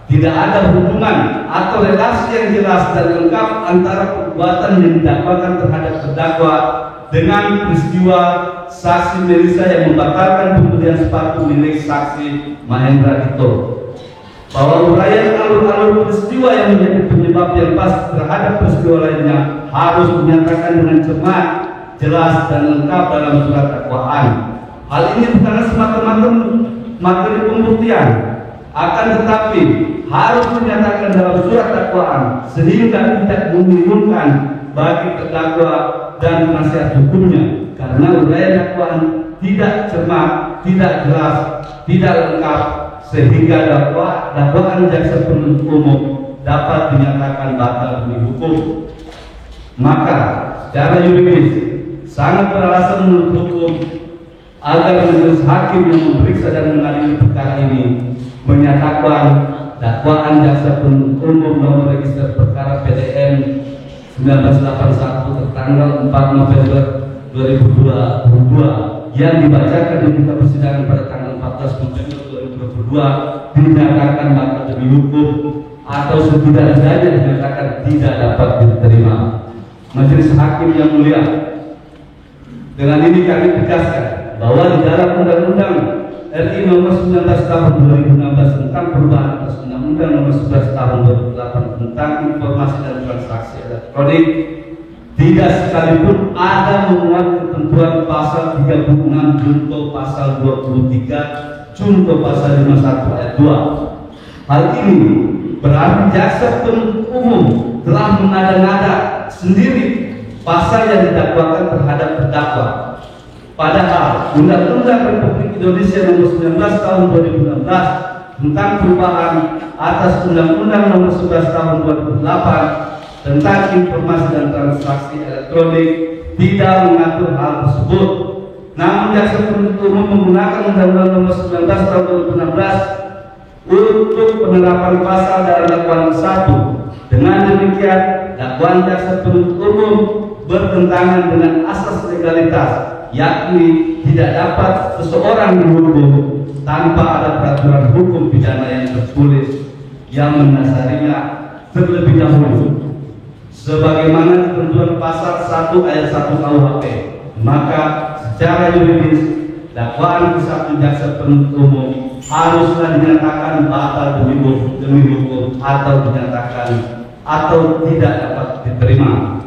tidak ada hubungan atau relasi yang jelas dan lengkap antara perbuatan yang didakwakan terhadap terdakwa dengan peristiwa saksi Melissa yang membatalkan pembelian sepatu milik saksi Mahendra itu. Bahwa uraian alur-alur peristiwa yang menjadi penyebab yang pas terhadap peristiwa lainnya harus dinyatakan dengan cermat, jelas, dan lengkap dalam surat dakwaan. Hal ini bukanlah semata-mata materi pembuktian, akan tetapi harus dinyatakan dalam surat dakwaan sehingga tidak membingungkan bagi terdakwa dan penasihat hukumnya, karena uraian dakwaan tidak cermat, tidak jelas, tidak lengkap, sehingga dakwaan jaksa penuntut umum dapat dinyatakan batal demi hukum. Maka secara yuridis sangat beralasan menurut hukum agar majelis hakim yang memeriksa dan mengadili perkara ini menyatakan dakwaan jaksa penuntut umum nomor register perkara PDN 1981 tertanggal 4 November 2022 yang dibacakan di muka persidangan pada tanggal 14 November 2022 dinyatakan batal demi hukum atau setidak-tidaknya dinyatakan tidak dapat diterima. Majelis Hakim yang mulia, dengan ini kami tegaskan bahwa di dalam Undang-Undang RI Nomor 19 Tahun 2016 tentang perubahan atas Undang-Undang Nomor 11 Tahun 2008 tentang informasi dan transaksi elektronik tidak sekalipun ada memuat ketentuan pasal 36 junto pasal 23 junto pasal 51 ayat 2. Hal ini berarti jaksa penuntut umum telah mengada-ngada sendiri pasal yang didakwakan terhadap terdakwa. Padahal Undang-Undang Republik Indonesia Nomor 19 Tahun 2016 tentang perubahan atas Undang-Undang Nomor 11 Tahun 2008 tentang informasi dan transaksi elektronik tidak mengatur hal tersebut. Namun jaksa penuntut umum menggunakan Undang-Undang Nomor 19 Tahun 2016 untuk penerapan pasal dalam dakwaan 1. Dengan demikian, dakwaan jaksa penuntut umum bertentangan dengan asas legalitas, yakni tidak dapat seseorang dihukum tanpa ada peraturan hukum pidana yang tertulis yang mendasarinya terlebih dahulu. Sebagaimana ketentuan pasal 1 ayat 1 KUHP, maka secara yuridis dakwaan ke-1 jaksa penuntut umum haruslah dinyatakan batal demi hukum atau dinyatakan atau tidak dapat diterima.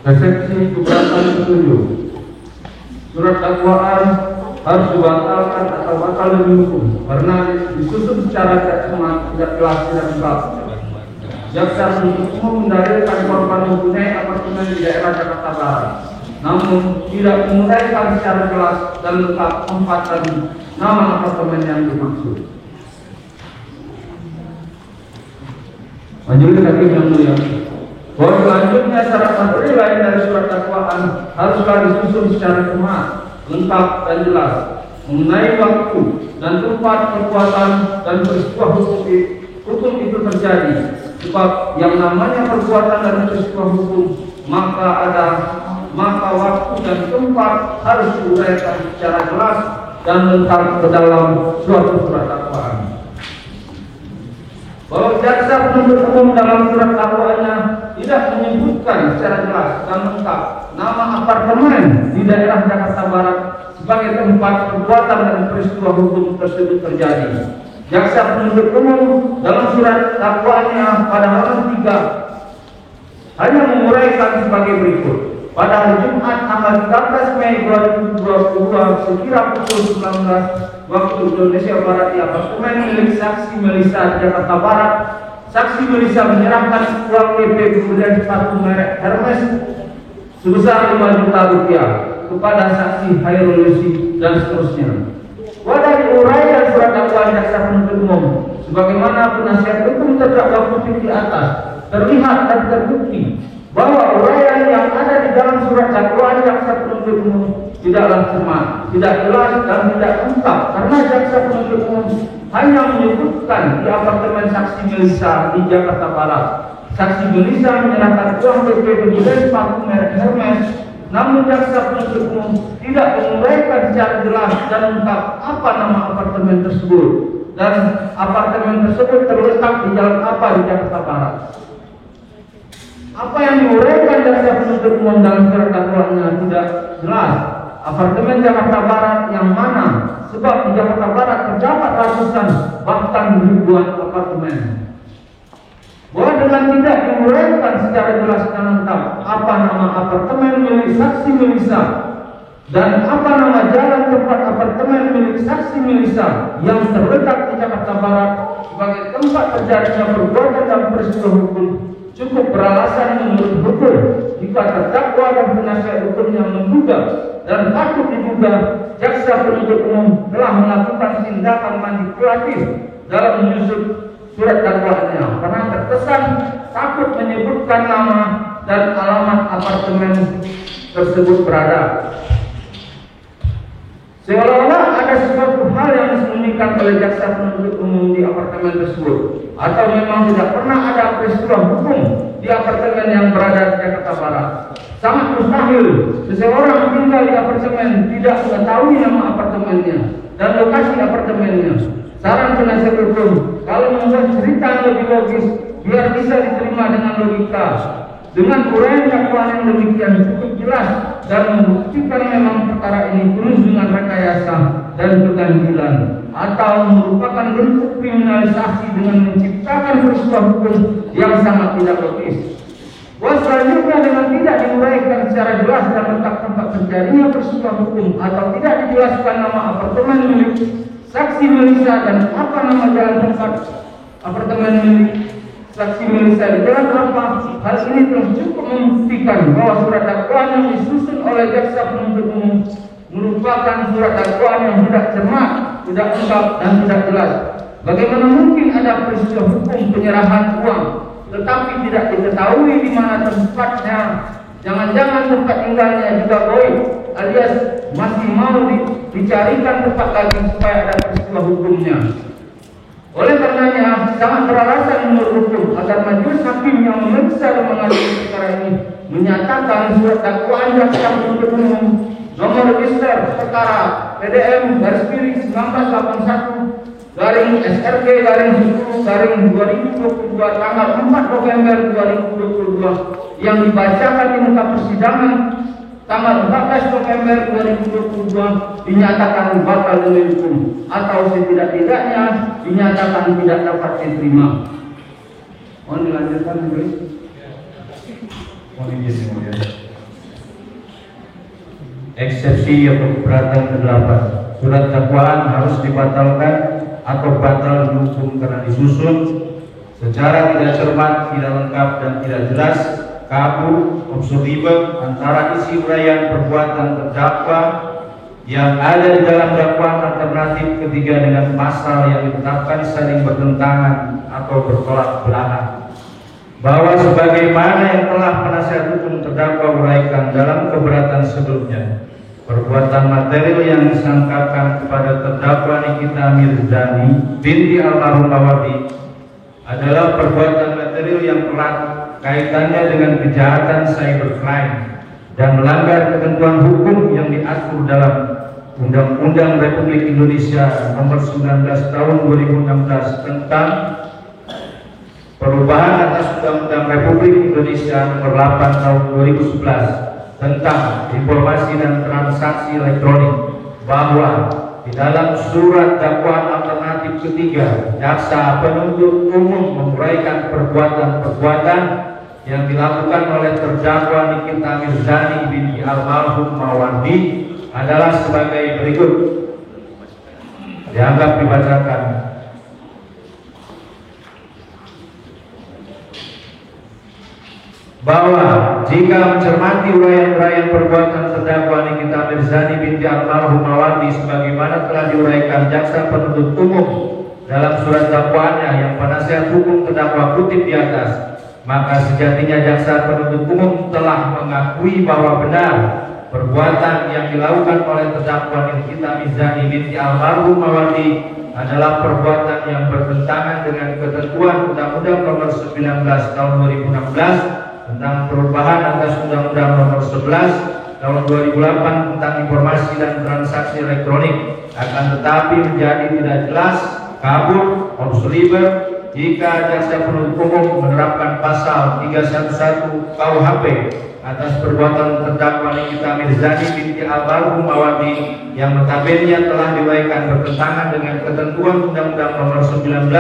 Resepsi keberatan setuju. Surat dakwaan harus dibatalkan atau batal demi hukum karena disusun secara tidak cermat, tidak jelas, tidak lengkap. Jaksa penuntut umum mendalilkan korban mempunyai apartemen di daerah Jakarta Barat, namun tidak menguraikan secara jelas dan lengkap tempat dan nama apartemen yang dimaksud. Majelis Hakim yang mulia, bahwa selanjutnya syarat materi lain dari surat dakwaan haruslah disusun secara cermat, lengkap, dan jelas mengenai waktu dan tempat perbuatan dan peristiwa hukum itu terjadi. Sebab yang namanya perbuatan dan peristiwa hukum maka waktu dan tempat harus diuraikan secara jelas dan lengkap ke dalam suatu surat dakwaan. Bahwa jaksa penuntut umum dalam surat dakwaannya tidak menyebutkan secara jelas dan lengkap nama apartemen di daerah Jakarta Barat sebagai tempat perbuatan dan peristiwa hukum tersebut terjadi. Jaksa penuntut umum dalam surat dakwaannya pada halaman 3 hanya menguraikan sebagai berikut. Pada hari Jumat tanggal 13 Mei 2022 sekira pukul 19 waktu Indonesia Barat di apartemen milik saksi Melisa di Jakarta Barat, saksi Melisa menyerahkan uang DP kemudian sepatu merek Hermes sebesar 5 juta rupiah kepada saksi Hairul Yussi dan seterusnya. Pada diuraikan surat dakwaan jaksa penuntut umum, sebagaimana penasihat hukum terdakwa kutip di atas, terlihat dan terbukti bahwa uraian yang ada di dalam surat dakwaan jaksa penuntut umum tidaklah cermat, tidak jelas dan tidak lengkap karena jaksa penuntut umum hanya menyebutkan di apartemen saksi Melisa di Jakarta Barat. Saksi Melisa menyerahkan uang DP kemudian sepatu merek Hermes. Namun jaksa penuntut umum tidak menguraikan secara jelas dan lengkap apa nama apartemen tersebut dan apartemen tersebut terletak di jalan apa di Jakarta Barat. Apa yang diuraikan jaksa penuntut umum dalam surat dakwaannya tidak jelas. Apartemen Jakarta Barat yang mana? Sebab di Jakarta Barat terdapat ratusan bahkan ribuan apartemen. Bahwa dengan tidak diuraikan secara jelas dan lengkap apa nama apartemen milik saksi Melisa dan apa nama jalan tempat apartemen milik saksi Melisa yang terletak di Jakarta Barat sebagai tempat terjadinya perbuatan dan peristiwa hukum cukup beralasan menurut hukum jika terdakwa dan penasihat hukum yang menduga dan patut diduga jaksa penuntut umum telah melakukan tindakan manipulatif dalam menyusun surat dakwaannya karena terkesan takut menyebutkan nama dan alamat apartemen tersebut berada. Seolah-olah ada sesuatu hal yang disembunyikan oleh jaksa penuntut umum di apartemen tersebut, atau memang tidak pernah ada peristiwa hukum di apartemen yang berada di Jakarta Barat. Sangat mustahil seseorang tinggal di apartemen tidak mengetahui nama apartemennya dan lokasi apartemennya. Saran penasihat hukum, kalau membuat cerita yang lebih logis, biar bisa diterima dengan logika. Dengan uraian dakwaan yang demikian cukup jelas dan membuktikan memang perkara ini penuh dengan rekayasa dan keganjilan atau merupakan bentuk kriminalisasi dengan menciptakan peristiwa hukum yang sangat tidak logis. Bahwa selanjutnya dengan tidak diuraikan secara jelas dan lengkap tempat terjadinya peristiwa hukum atau tidak dijelaskan nama apartemen milik saksi Melisa dan apa nama jalan tempat apartemen milik saksi Melisa di jalan apa, hal ini telah cukup membuktikan bahwa surat dakwaan yang disusun oleh jaksa penuntut umum merupakan surat dakwaan yang tidak cermat, tidak lengkap dan tidak jelas. Bagaimana mungkin ada peristiwa hukum penyerahan uang tetapi tidak diketahui di mana tempatnya? Jangan-jangan tempat tinggalnya juga goib alias masih mau dicarikan tempat lagi supaya ada peristiwa hukumnya. Oleh karenanya sangat beralasan menurut hukum agar majelis hakim yang memeriksa dan mengadili perkara ini menyatakan surat dakwaan jaksa penuntut umum nomor register perkara PDM /1981 SRG /10/2022 tanggal 4 November 2022 yang dibacakan di muka persidangan tanggal 14 November 2022 dinyatakan batal demi hukum atau setidak-tidaknya dinyatakan tidak dapat diterima. Mohon dilanjutkan, Ibu. Mohon izin kemudian. Eksepsi atau keberatan ke-8. Surat dakwaan harus dibatalkan atau batal dihukum karena disusun secara tidak cermat, tidak lengkap dan tidak jelas, kabur, obsolibel antara isi uraian perbuatan terdakwa yang ada di dalam dakwaan alternatif ketiga dengan pasal yang ditetapkan saling bertentangan atau bertolak belakang. Bahwa sebagaimana yang telah penasihat hukum terdakwa uraikan dalam keberatan sebelumnya, perbuatan material yang disangkakan kepada terdakwa Nikita Mirzani binti almarhum Mawardi adalah perbuatan material yang erat kaitannya dengan kejahatan cybercrime dan melanggar ketentuan hukum yang diatur dalam Undang-Undang Republik Indonesia Nomor 19 Tahun 2016 tentang perubahan atas Undang-Undang Republik Indonesia Nomor 8 Tahun 2011 tentang informasi dan transaksi elektronik, bahwa di dalam surat dakwaan alternatif ketiga, jaksa penuntut umum menguraikan perbuatan-perbuatan yang dilakukan oleh terdakwa Nikita Mirzani binti almarhum Mawardi adalah sebagai berikut. Dianggap dibacakan. Bahwa jika mencermati uraian-uraian perbuatan terdakwa Nikita Mirzani binti almarhum Mawardi sebagaimana telah diuraikan jaksa penuntut umum dalam surat dakwaannya yang penasihat hukum terdakwa kutip di atas, maka sejatinya jaksa penuntut umum telah mengakui bahwa benar perbuatan yang dilakukan oleh terdakwa Nikita Mirzani binti almarhum Mawardi adalah perbuatan yang bertentangan dengan ketentuan Undang-Undang Nomor 19 Tahun 2016 tentang perubahan atas Undang-Undang Nomor 11 Tahun 2008 tentang informasi dan transaksi elektronik, akan tetapi menjadi tidak jelas, kabur, obsolete jika jaksa penuntut umum menerapkan pasal 311 KUHP atas perbuatan terdakwa Nikita Mirzani binti almarhum Mawardi yang notabene telah diuraikan bertentangan dengan ketentuan Undang-Undang Nomor 19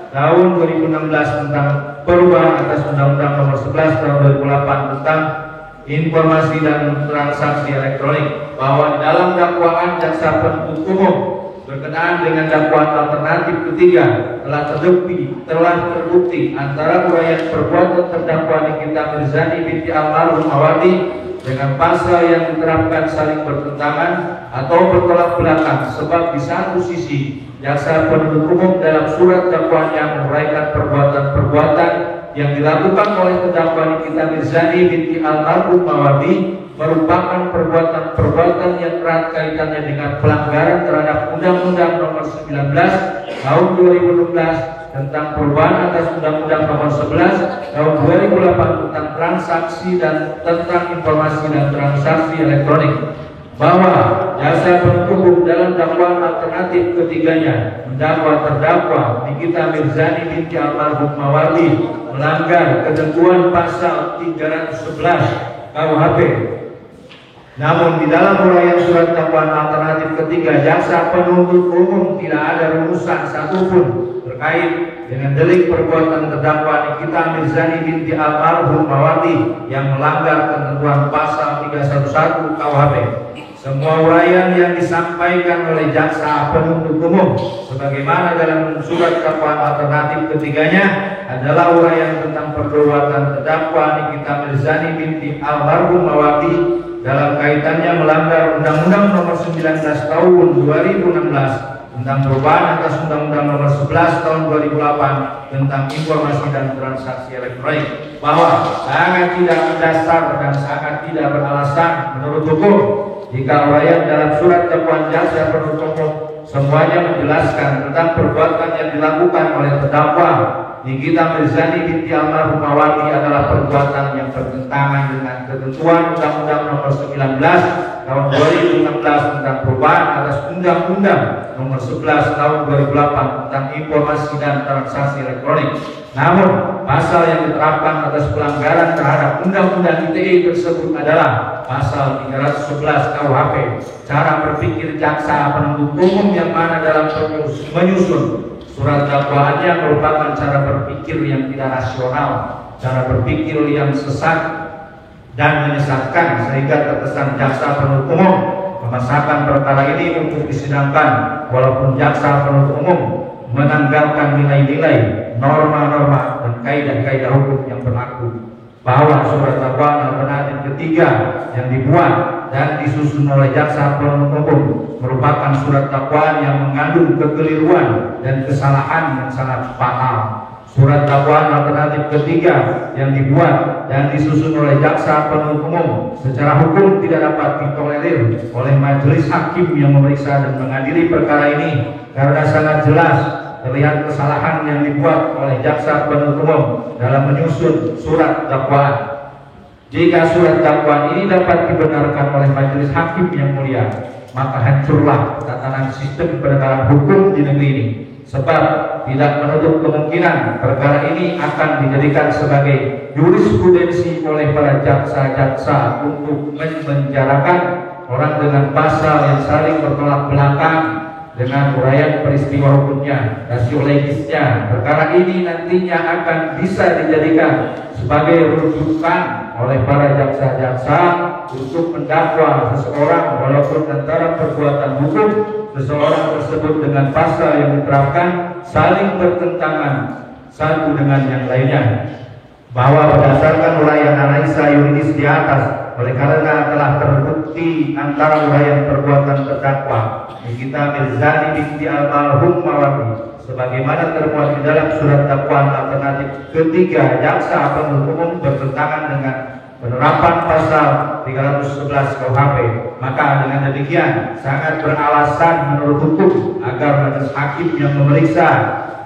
Tahun 2016 tentang perubahan atas Undang-Undang Nomor 11 Tahun 2008 tentang informasi dan transaksi elektronik, bahwa di dalam dakwaan jaksa penuntut umum berkenaan dengan dakwaan alternatif ketiga telah terbukti antara uraian perbuatan terdakwa Nikita Mirzani binti almarhum Mawardi dengan pasal yang diterapkan saling bertentangan atau bertolak belakang, sebab di satu sisi jaksa penuntut umum dalam surat dakwaannya menguraikan perbuatan-perbuatan yang dilakukan oleh terdakwa Nikita Mirzani binti almarhum Mawardi merupakan perbuatan-perbuatan yang erat kaitannya dengan pelanggaran terhadap Undang-Undang Nomor 19 Tahun 2016 tentang perubahan atas Undang-Undang Nomor 11 Tahun 2008 tentang transaksi dan tentang informasi dan transaksi elektronik, bahwa jaksa penuntut umum dalam dakwaan alternatif ketiganya mendakwa terdakwa Nikita Mirzani binti almarhum Mawardi melanggar ketentuan pasal 311 KUHP. Namun di dalam uraian surat dakwaan alternatif ketiga, jaksa penuntut umum tidak ada rumusan satupun terkait dengan delik perbuatan terdakwa Nikita Mirzani binti almarhum Mawardi yang melanggar ketentuan pasal 311 KUHP. Semua uraian yang disampaikan oleh jaksa penuntut umum sebagaimana dalam surat dakwaan alternatif ketiganya adalah uraian tentang perbuatan terdakwa Nikita Mirzani binti almarhum Mawardi dalam kaitannya melanggar Undang-Undang Nomor 19 Tahun 2016 tentang perubahan atas Undang-Undang Nomor 11 Tahun 2008 tentang informasi dan transaksi elektronik, bahwa sangat tidak berdasar dan sangat tidak beralasan menurut hukum jika uraian dalam surat dakwaan jaksa penuntut umum semuanya menjelaskan tentang perbuatan yang dilakukan oleh terdakwa Nikita Mirzani binti almarhum Mawardi adalah perbuatan yang bertentangan dengan ketentuan Undang-Undang Nomor 19 Tahun 2016 tentang perubahan atas Undang-Undang Nomor 11 Tahun 2008 tentang informasi dan transaksi elektronik. Namun, pasal yang diterapkan atas pelanggaran terhadap Undang-Undang ITE tersebut adalah pasal 311 KUHP. Cara berpikir jaksa penuntut umum yang mana dalam menyusun surat dakwaannya merupakan cara berpikir yang tidak rasional, cara berpikir yang sesat dan menyesatkan, sehingga terkesan jaksa penuntut umum memaksakan perkara ini untuk disidangkan walaupun jaksa penuntut umum menanggalkan nilai-nilai, norma-norma dan kaidah-kaidah hukum yang berlaku, bahwa surat dakwaan alternatif ketiga yang dibuat dan disusun oleh jaksa penuntut umum merupakan surat dakwaan yang mengandung kekeliruan dan kesalahan yang sangat fatal. Surat dakwaan alternatif ketiga yang dibuat dan disusun oleh jaksa penuntut umum secara hukum tidak dapat ditolerir oleh majelis hakim yang memeriksa dan mengadili perkara ini, karena sangat jelas terlihat kesalahan yang dibuat oleh jaksa penuntut umum dalam menyusun surat dakwaan. Jika surat dakwaan ini dapat dibenarkan oleh majelis hakim yang mulia, maka hancurlah tatanan sistem penegakan hukum di negeri ini, sebab tidak menutup kemungkinan perkara ini akan dijadikan sebagai jurisprudensi oleh para jaksa-jaksa untuk menjarakan orang dengan pasal yang saling bertolak belakang dengan uraian peristiwa hukumnya, rasiolegisnya. Perkara ini nantinya akan bisa dijadikan sebagai rujukan oleh para jaksa-jaksa untuk mendakwa seseorang walaupun antara perbuatan hukum seseorang tersebut dengan pasal yang diterapkan saling bertentangan satu dengan yang lainnya, bahwa berdasarkan uraian analisa yuridis di atas, oleh karena telah terbukti antara uraian perbuatan terdakwa Nikita Mirzani binti almarhum Mawardi sebagaimana termuat di dalam surat dakwaan alternatif ketiga jaksa penuntut umum bertentangan dengan penerapan pasal 311 KUHP, maka dengan demikian sangat beralasan menurut hukum agar majelis hakim yang memeriksa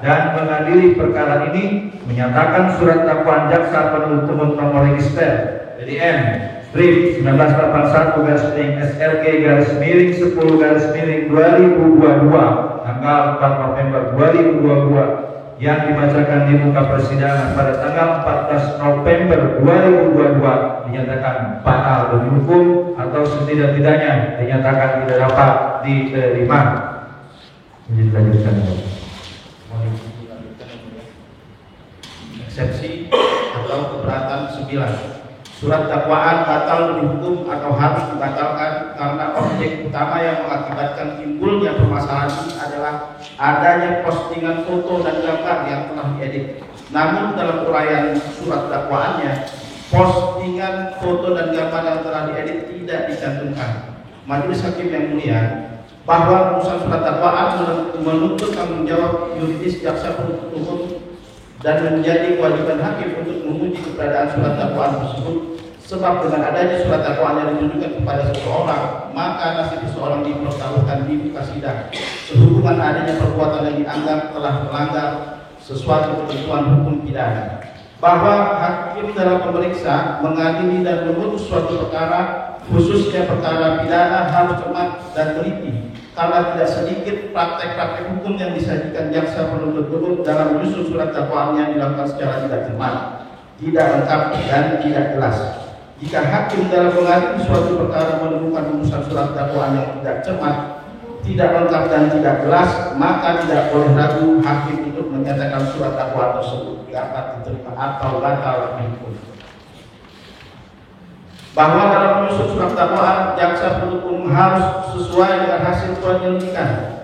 dan mengadili perkara ini menyatakan surat dakwaan jaksa penuntut umum nomor register DDM strip 1981/SRG/10/2022 tanggal 4 November 2022 yang dibacakan di muka persidangan pada tanggal 14 November 2022 dinyatakan batal demi hukum atau setidak-tidaknya dinyatakan tidak dapat diterima. Dilanjutkan. Eksepsi atau keberatan 9. Surat dakwaan batal demi hukum atau harus dibatalkan karena objek utama yang mengakibatkan timbulnya permasalahan ini adalah adanya postingan foto dan gambar yang telah diedit. Namun dalam uraian surat dakwaannya, postingan foto dan gambar yang telah diedit tidak dicantumkan. Majelis Hakim yang mulia, bahwa rumusan surat dakwaan menuntut tanggung jawab yuridis jaksa penuntut umum dan menjadi kewajiban hakim untuk menguji keberadaan surat dakwaan tersebut. Sebab dengan adanya surat dakwaan yang ditujukan kepada seseorang, maka nasib seseorang dipertaruhkan di muka sidang sehubungan adanya perbuatan yang dianggap telah melanggar sesuatu ketentuan hukum pidana. Bahwa hakim dalam memeriksa, mengadili dan memutus suatu perkara, khususnya perkara pidana, harus cermat dan teliti, karena tidak sedikit praktek-praktek hukum yang disajikan jaksa penuntut umum dalam menyusun surat dakwaan yang dilakukan secara tidak cermat, tidak lengkap dan tidak jelas. Jika hakim dalam mengadili suatu perkara menemukan rumusan surat dakwaan yang tidak cermat, tidak lengkap dan tidak jelas, maka tidak boleh ragu hakim untuk menyatakan surat dakwaan tersebut dapat diterima atau batal demi hukum. Bahwa dalam menyusun surat dakwaan, jaksa penuntut umum harus sesuai dengan hasil penyelidikan.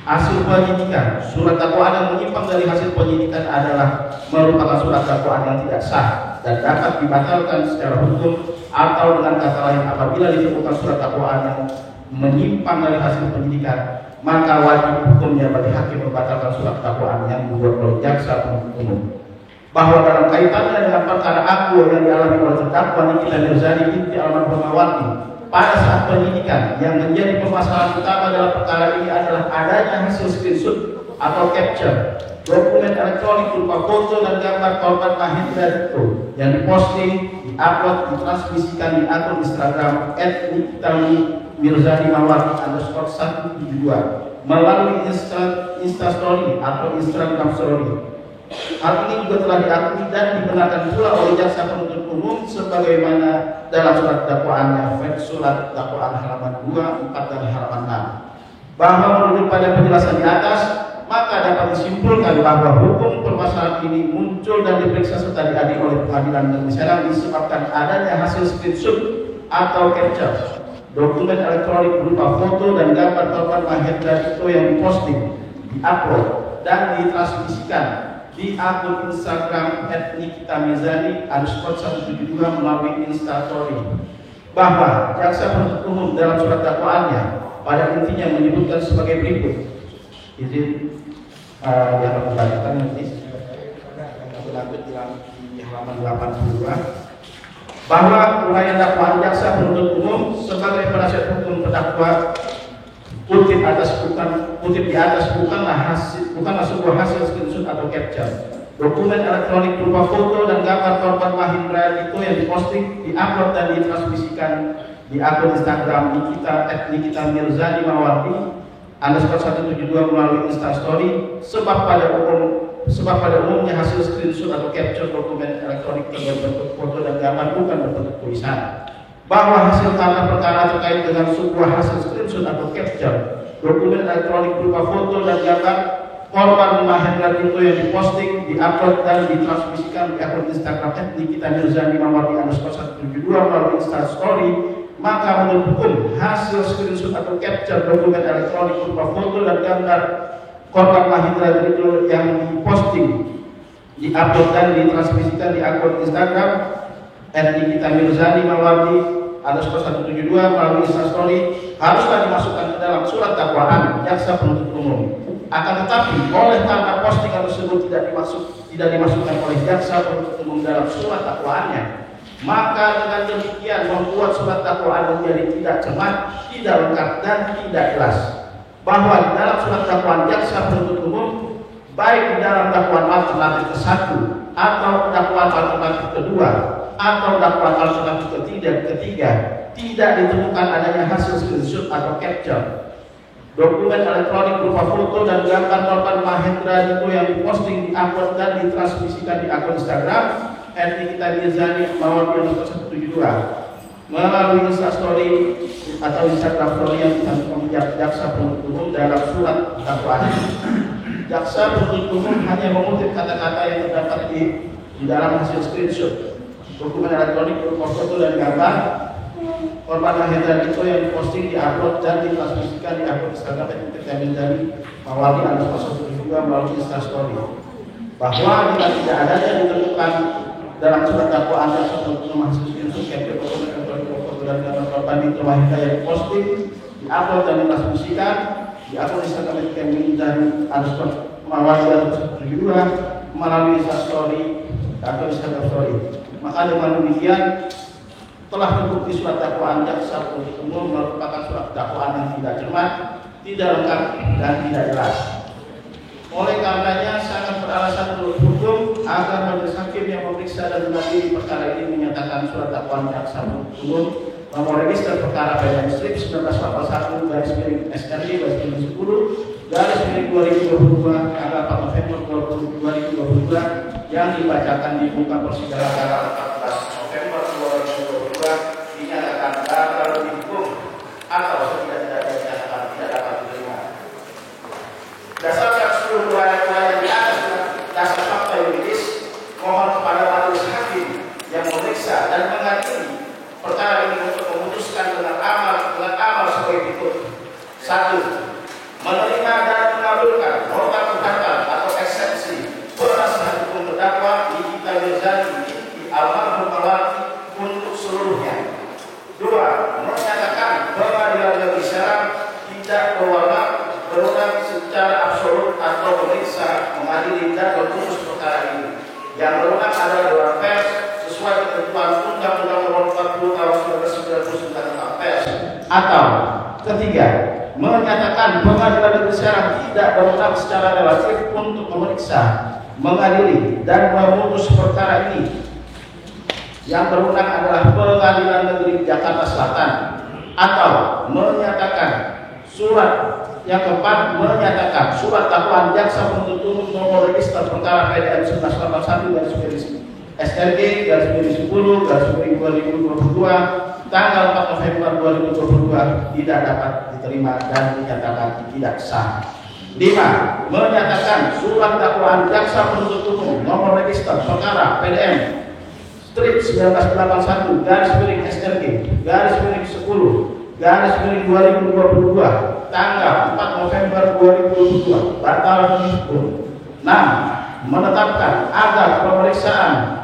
Hasil penyidikan, surat dakwaan yang menyimpang dari hasil penyidikan adalah merupakan surat dakwaan yang tidak sah dan dapat dibatalkan secara hukum, atau dengan kata lain, apabila ditemukan surat dakwaan yang menyimpang dari hasil penyidikan, maka wajib hukumnya bagi hakim membatalkan surat dakwaan yang dibuat oleh jaksa penuntut umum. Bahwa dalam kaitannya dengan perkara aku yang dialami oleh terdakwa Nikita Mirzani binti almarhum Mawardi pada saat penyidikan, yang menjadi permasalahan utama dalam perkara ini adalah adanya hasil screenshot atau capture dokumen elektronik berupa foto dan gambar korban Mahendra itu yang diposting, diupload, ditransmisikan di akun Instagram @nikitamirzani Mawardi _172 melalui Instastory atau Instagram Story. Hal ini juga telah diakui dan dibenarkan pula oleh jaksa penuntut umum sebagaimana dalam surat dakwaannya, surat dakwaan halaman 2, 4 dan halaman 6. Bahwa menurut pada penjelasan di atas, maka dapat disimpulkan bahwa hukum permasalahan ini muncul dan diperiksa serta diadili oleh pengadilan negeri Serang disebabkan adanya hasil screenshot atau capture dokumen elektronik berupa foto dan gambar korban Mahendra itu yang diposting, diupload dan ditransmisikan di akun Instagram @nikitamirzani _172 melalui Instastory. Bahwa jaksa penuntut umum dalam surat dakwaannya pada intinya menyebutkan sebagai berikut. Izin yang membacakan nanti lanjut di halaman 82. Bahwa uraian dakwaan jaksa penuntut umum sebagai penasihat hukum terdakwa kutip di atas bukanlah sebuah hasil screenshot atau capture dokumen elektronik berupa foto dan gambar korban Mahendra itu yang diposting, diupload dan ditransmisikan di akun Instagram Nikita Mirzani Mawardi _172 melalui Instastory, sebab pada umumnya hasil screenshot atau capture dokumen elektronik berbentuk foto dan gambar bukan berbentuk tulisan. Bahwa hasil tanda perkara terkait dengan sebuah hasil screenshot atau capture dokumen elektronik berupa foto dan gambar korban Mahendra Dito yang diposting, diupload dan ditransmisikan di akun Instagram @nikita_mirzani_172 melalui Instastory, maka menurut hukum hasil screenshot atau capture dokumen elektronik berupa foto dan gambar korban Mahendra Dito yang diposting, diupload dan ditransmisikan di akun Instagram @nikita_mirzani_172 melalui Instastory haruslah dimasukkan ke dalam surat dakwaan jaksa penuntut umum. Akan tetapi oleh karena postingan tersebut tidak dimasukkan oleh jaksa penuntut umum dalam surat dakwaannya, maka dengan demikian membuat surat dakwaan menjadi tidak cermat, tidak lengkap dan tidak jelas. Bahwa di dalam surat dakwaan jaksa penuntut umum, baik di dalam dakwaan alternatif ke-1 atau dakwaan alternatif kedua atau dakwaan alternatif ketiga tidak ditemukan adanya hasil screenshot atau capture dokumen elektronik berupa foto dan gambar korban Mahendra Dito yang diposting, diupload dan ditransmisikan di akun Instagram @nikita_mirzani_172 melalui Instastory atau Instagram story yang dicantumkan jaksa penuntut umum dalam surat dakwaan. Jaksa penuntut umum hanya mengutip kata-kata yang terdapat di dalam hasil screenshot dokumen elektronik berupa foto dan gambar korban Mahendra Dito yang diposting, diupload dan ditransmisikan di akun Instagram @nikita_mirzani_172 melalui Instastory. Bahwa jika tidak adanya ditentukan dalam surat dakwaan jaksa penuntut umum hasil screenshot capture dokumen elektronik foto dan gambar korban Dito Mahendra yang diposting, diupload dan ditransmisikan di akun Instagram @nikita_mirzani_172 melalui Instastory atau Instagram Story. Maka dengan demikian telah terbukti surat dakwaan jaksa penuntut umum merupakan surat dakwaan yang tidak cermat, tidak lengkap dan tidak jelas. Oleh karenanya sangat beralasan menurut hukum agar majelis hakim yang memeriksa dan mengadili perkara ini menyatakan surat dakwaan jaksa penuntut umum nomor register perkara PDM strip 1981/SRI/10/2022 tanggal 4 November 2022 yang dibacakan di muka persidangan tanggal 14 November 2022 dinyatakan gagal dihukum atau setidak-tidaknya dinyatakan tidak dapat diterima. Berdasarkan seluruh riwayat di atas dasar fakta yuridis, mohon kepada majelis hakim yang memeriksa dan mengadili perkara ini untuk memutuskan dengan amal sebagai berikut. 1. Menerima dan mengabulkan nota keberatan atau eksepsi penasihat hukum terdakwa Nikita Mirzani binti almarhumah untuk seluruhnya. 2. Menyatakan pengadilan negeri Serang tidak berwenang secara absolut atau memeriksa, mengadili dan memutus perkara ini. Yang berwenang adalah Dewan Pers sesuai ketentuan Undang-Undang Nomor 40 Tahun 1999 tentang Pers. Atau ketiga, menyatakan pengadilan negeri Serang tidak berwenang secara relatif untuk memeriksa, mengadili dan memutus perkara ini. Yang berwenang adalah Pengadilan Negeri Jakarta Selatan. Atau menyatakan yang keempat, menyatakan surat dakwaan jaksa penuntut umum nomor register perkara PDM 1981/10/10/2022 tanggal 4 November 2022 tidak dapat diterima dan dinyatakan tidak sah. 5. Menyatakan surat dakwaan jaksa penuntut umum nomor register perkara PDM strip 1981/10/10/2022 tanggal 4 November 2022 batal demi hukum. 6. Menetapkan agar pemeriksaan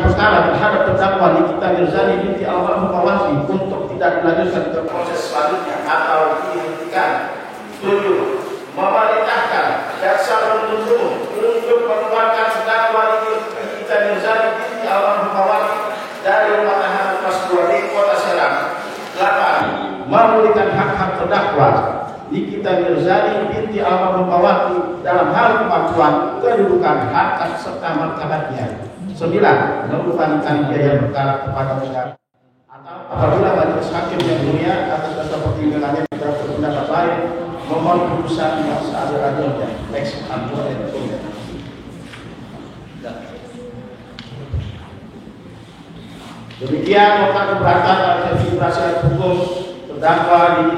perkara terhadap terdakwa Nikita Mirzani binti almarhumah untuk tidak dilanjutkan ke proses selanjutnya atau dihentikan. 7. Memerintahkan jaksa penuntut umum untuk mengeluarkan terdakwa Nikita Mirzani binti almarhumah dari rumah tahanan kelas 2 di Kota Serang. 8. Memulihkan hak-hak terdakwa Nikita Mirzani binti almarhumah dalam hal kemampuan, kedudukan, harkat serta martabatnya. 9. Mengembalikan biaya perkara kepada negara Apabila majelis hakim yang mulia atas dasar pertimbangannya berpendapat lain, mohon putusan yang seadil-adilnya. Next, demikian nota keberatan atas penasihat hukum terdakwa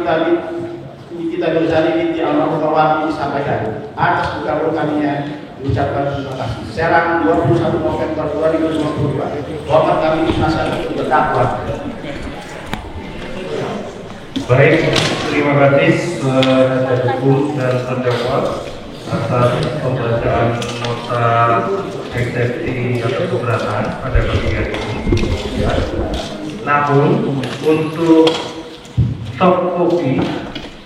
Nikita Mirzani binti Almarhumah disampaikan. Atas dikabulkannya diucapkan terima kasih. Serang 21 November 2022. Mohon kami penasihat hukum terdakwa. Baik, terima kasih penasihat hukum dan terdakwa atas pembacaan nota eksepsi atau keberatan pada pagi hari ini. Ya. Namun untuk soft copy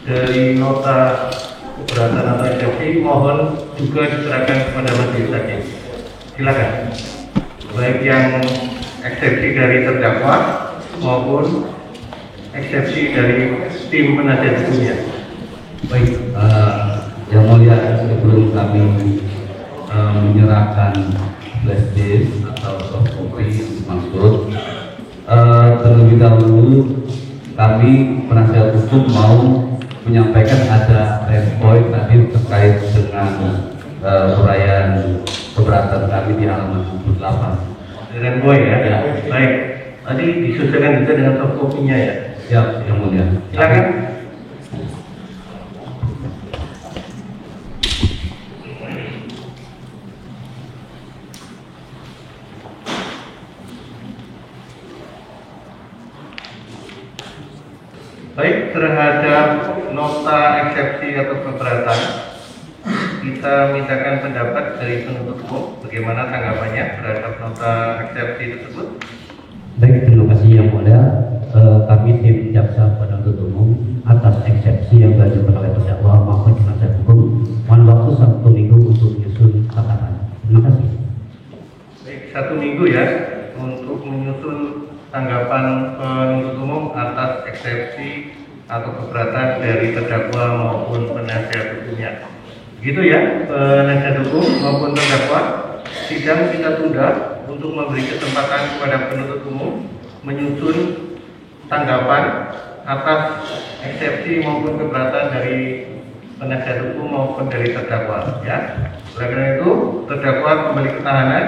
dari nota keberatan atau eksepsi mohon juga diserahkan kepada majelis hakim. Silakan. Baik yang eksepsi dari terdakwa maupun eksepsi dari tim penasihat hukumnya. Baik, yang mulia, sebelum kami menyerahkan flash disk atau soft copy yang dimaksud, terlebih dahulu kami penasihat hukum mau menyampaikan ada poin tadi terkait dengan uraian keberatan kami di halaman 78. Dengan poin ya? Baik, tadi disesuaikan juga dengan soft copy-nya ya? Ya, yang mulia. Silakan. Baik, terhadap nota eksepsi atau keberatan, kita mintakan pendapat dari penuntut umum. Bagaimana tanggapannya terhadap nota eksepsi tersebut? Baik, terima kasih yang mulia. Kami tim jaksa penuntut umum atas eksepsi yang diajukan oleh terdakwa maupun penasihat hukum mohon waktu 1 minggu untuk menyusun catatan. Terima kasih. Baik, 1 minggu ya untuk menyusun tanggapan penuntut umum atas eksepsi atau keberatan dari terdakwa maupun penasihat hukumnya. Begitu ya, penasihat hukum maupun terdakwa, sidang kita tunda untuk memberi kesempatan kepada penuntut umum menyusun tanggapan atas eksepsi maupun keberatan dari penasihat hukum maupun dari terdakwa. Ya, oleh karena itu terdakwa kembali ke tahanan.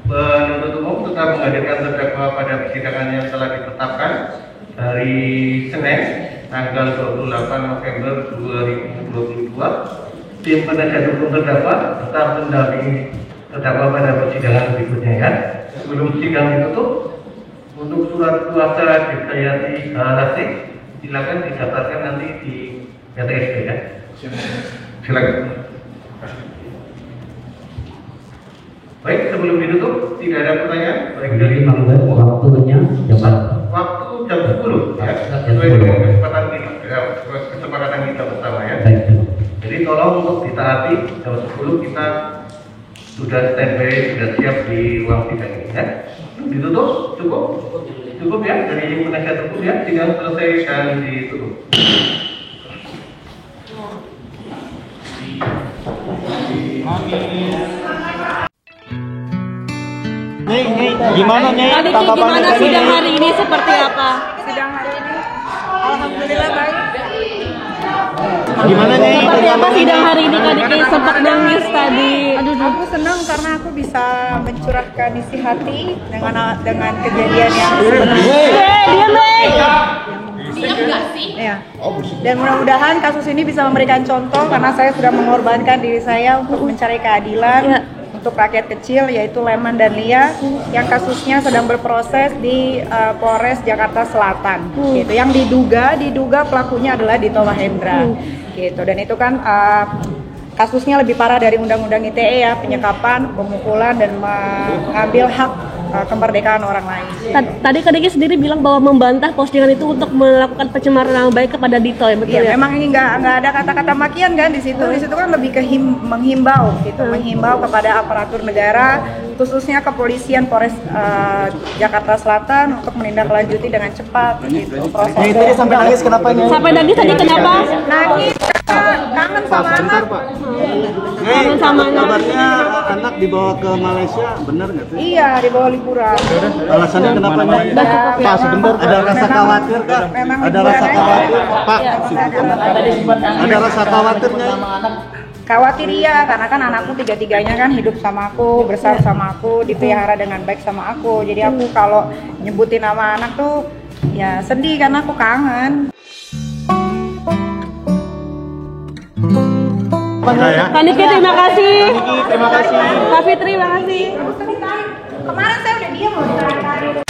Penuntut umum tetap menghadirkan terdakwa pada persidangan yang telah ditetapkan hari Senin tanggal 28 November 2022. Tim penasihat hukum terdakwa tetap mendampingi terdakwa pada persidangan berikutnya ya. Sebelum sidang ditutup, untuk surat kuasa Dikrayati Lasik silakan didaftarkan nanti di PTSP ya. Silakan. Baik, sebelum ditutup tidak ada pertanyaan. Baik, dari waktunya jam waktu jam 10 ya. Sesuai dengan kesepakatan kita bersama ya. Jadi tolong untuk ditaati jam 10 kita sudah standby, sudah siap di ruang sidang ini ya. Ditutup, cukup ya dari penasihat hukum ya. Sidang selesai dan ditutup. Gimana nih? Tadi gimana sidang hari ini seperti apa? Sidang hari ini alhamdulillah baik. Gimana nih? Seperti apa sidang hari ini Kak Diki? Sempat nangis tadi. Aku senang karena aku bisa mencurahkan isi hati dengan kejadian yang Diam baik. ya. Dan mudah-mudahan kasus ini bisa memberikan contoh karena saya sudah mengorbankan diri saya untuk mencari keadilan untuk rakyat kecil yaitu Leman dan Lia yang kasusnya sedang berproses di Polres Jakarta Selatan. Gitu. Yang diduga pelakunya adalah Dito Mahendra. Gitu. Dan itu kan kasusnya lebih parah dari Undang-Undang ITE ya, penyekapan, pemukulan dan mengambil hak kemerdekaan orang lain. Tadi Kak Diki sendiri bilang bahwa membantah postingan itu untuk melakukan pencemaran nama baik kepada Dito ya, betul ya? Memang ini nggak ada kata-kata makian kan di situ. Di situ kan lebih ke menghimbau gitu, menghimbau kepada aparatur negara, khususnya kepolisian Polres Jakarta Selatan untuk menindaklanjuti dengan cepat gitu. Prosesnya Sampai nangis kenapa nih? Sampai nangis tadi kenapa? Nangis Kangen sama anak. Nih, sama anak. kabarnya anak dibawa ke Malaysia, benar nggak sih? Iya, dibawa liburan. Alasannya kenapa nih? Pak, sebentar. Ada rasa khawatir kak? Ada rasa khawatir, Pak? Ada rasa khawatirnya? Khawatir iya, karena kan anakku tiga-tiganya kan hidup sama aku, besar sama aku, dipelihara dengan baik sama aku. Jadi aku kalau nyebutin nama anak tuh ya sedih karena aku kangen. Kak Niki terima kasih. Terima kasih. Kak Fitri terima kasih. Kemarin saya udah diam loh.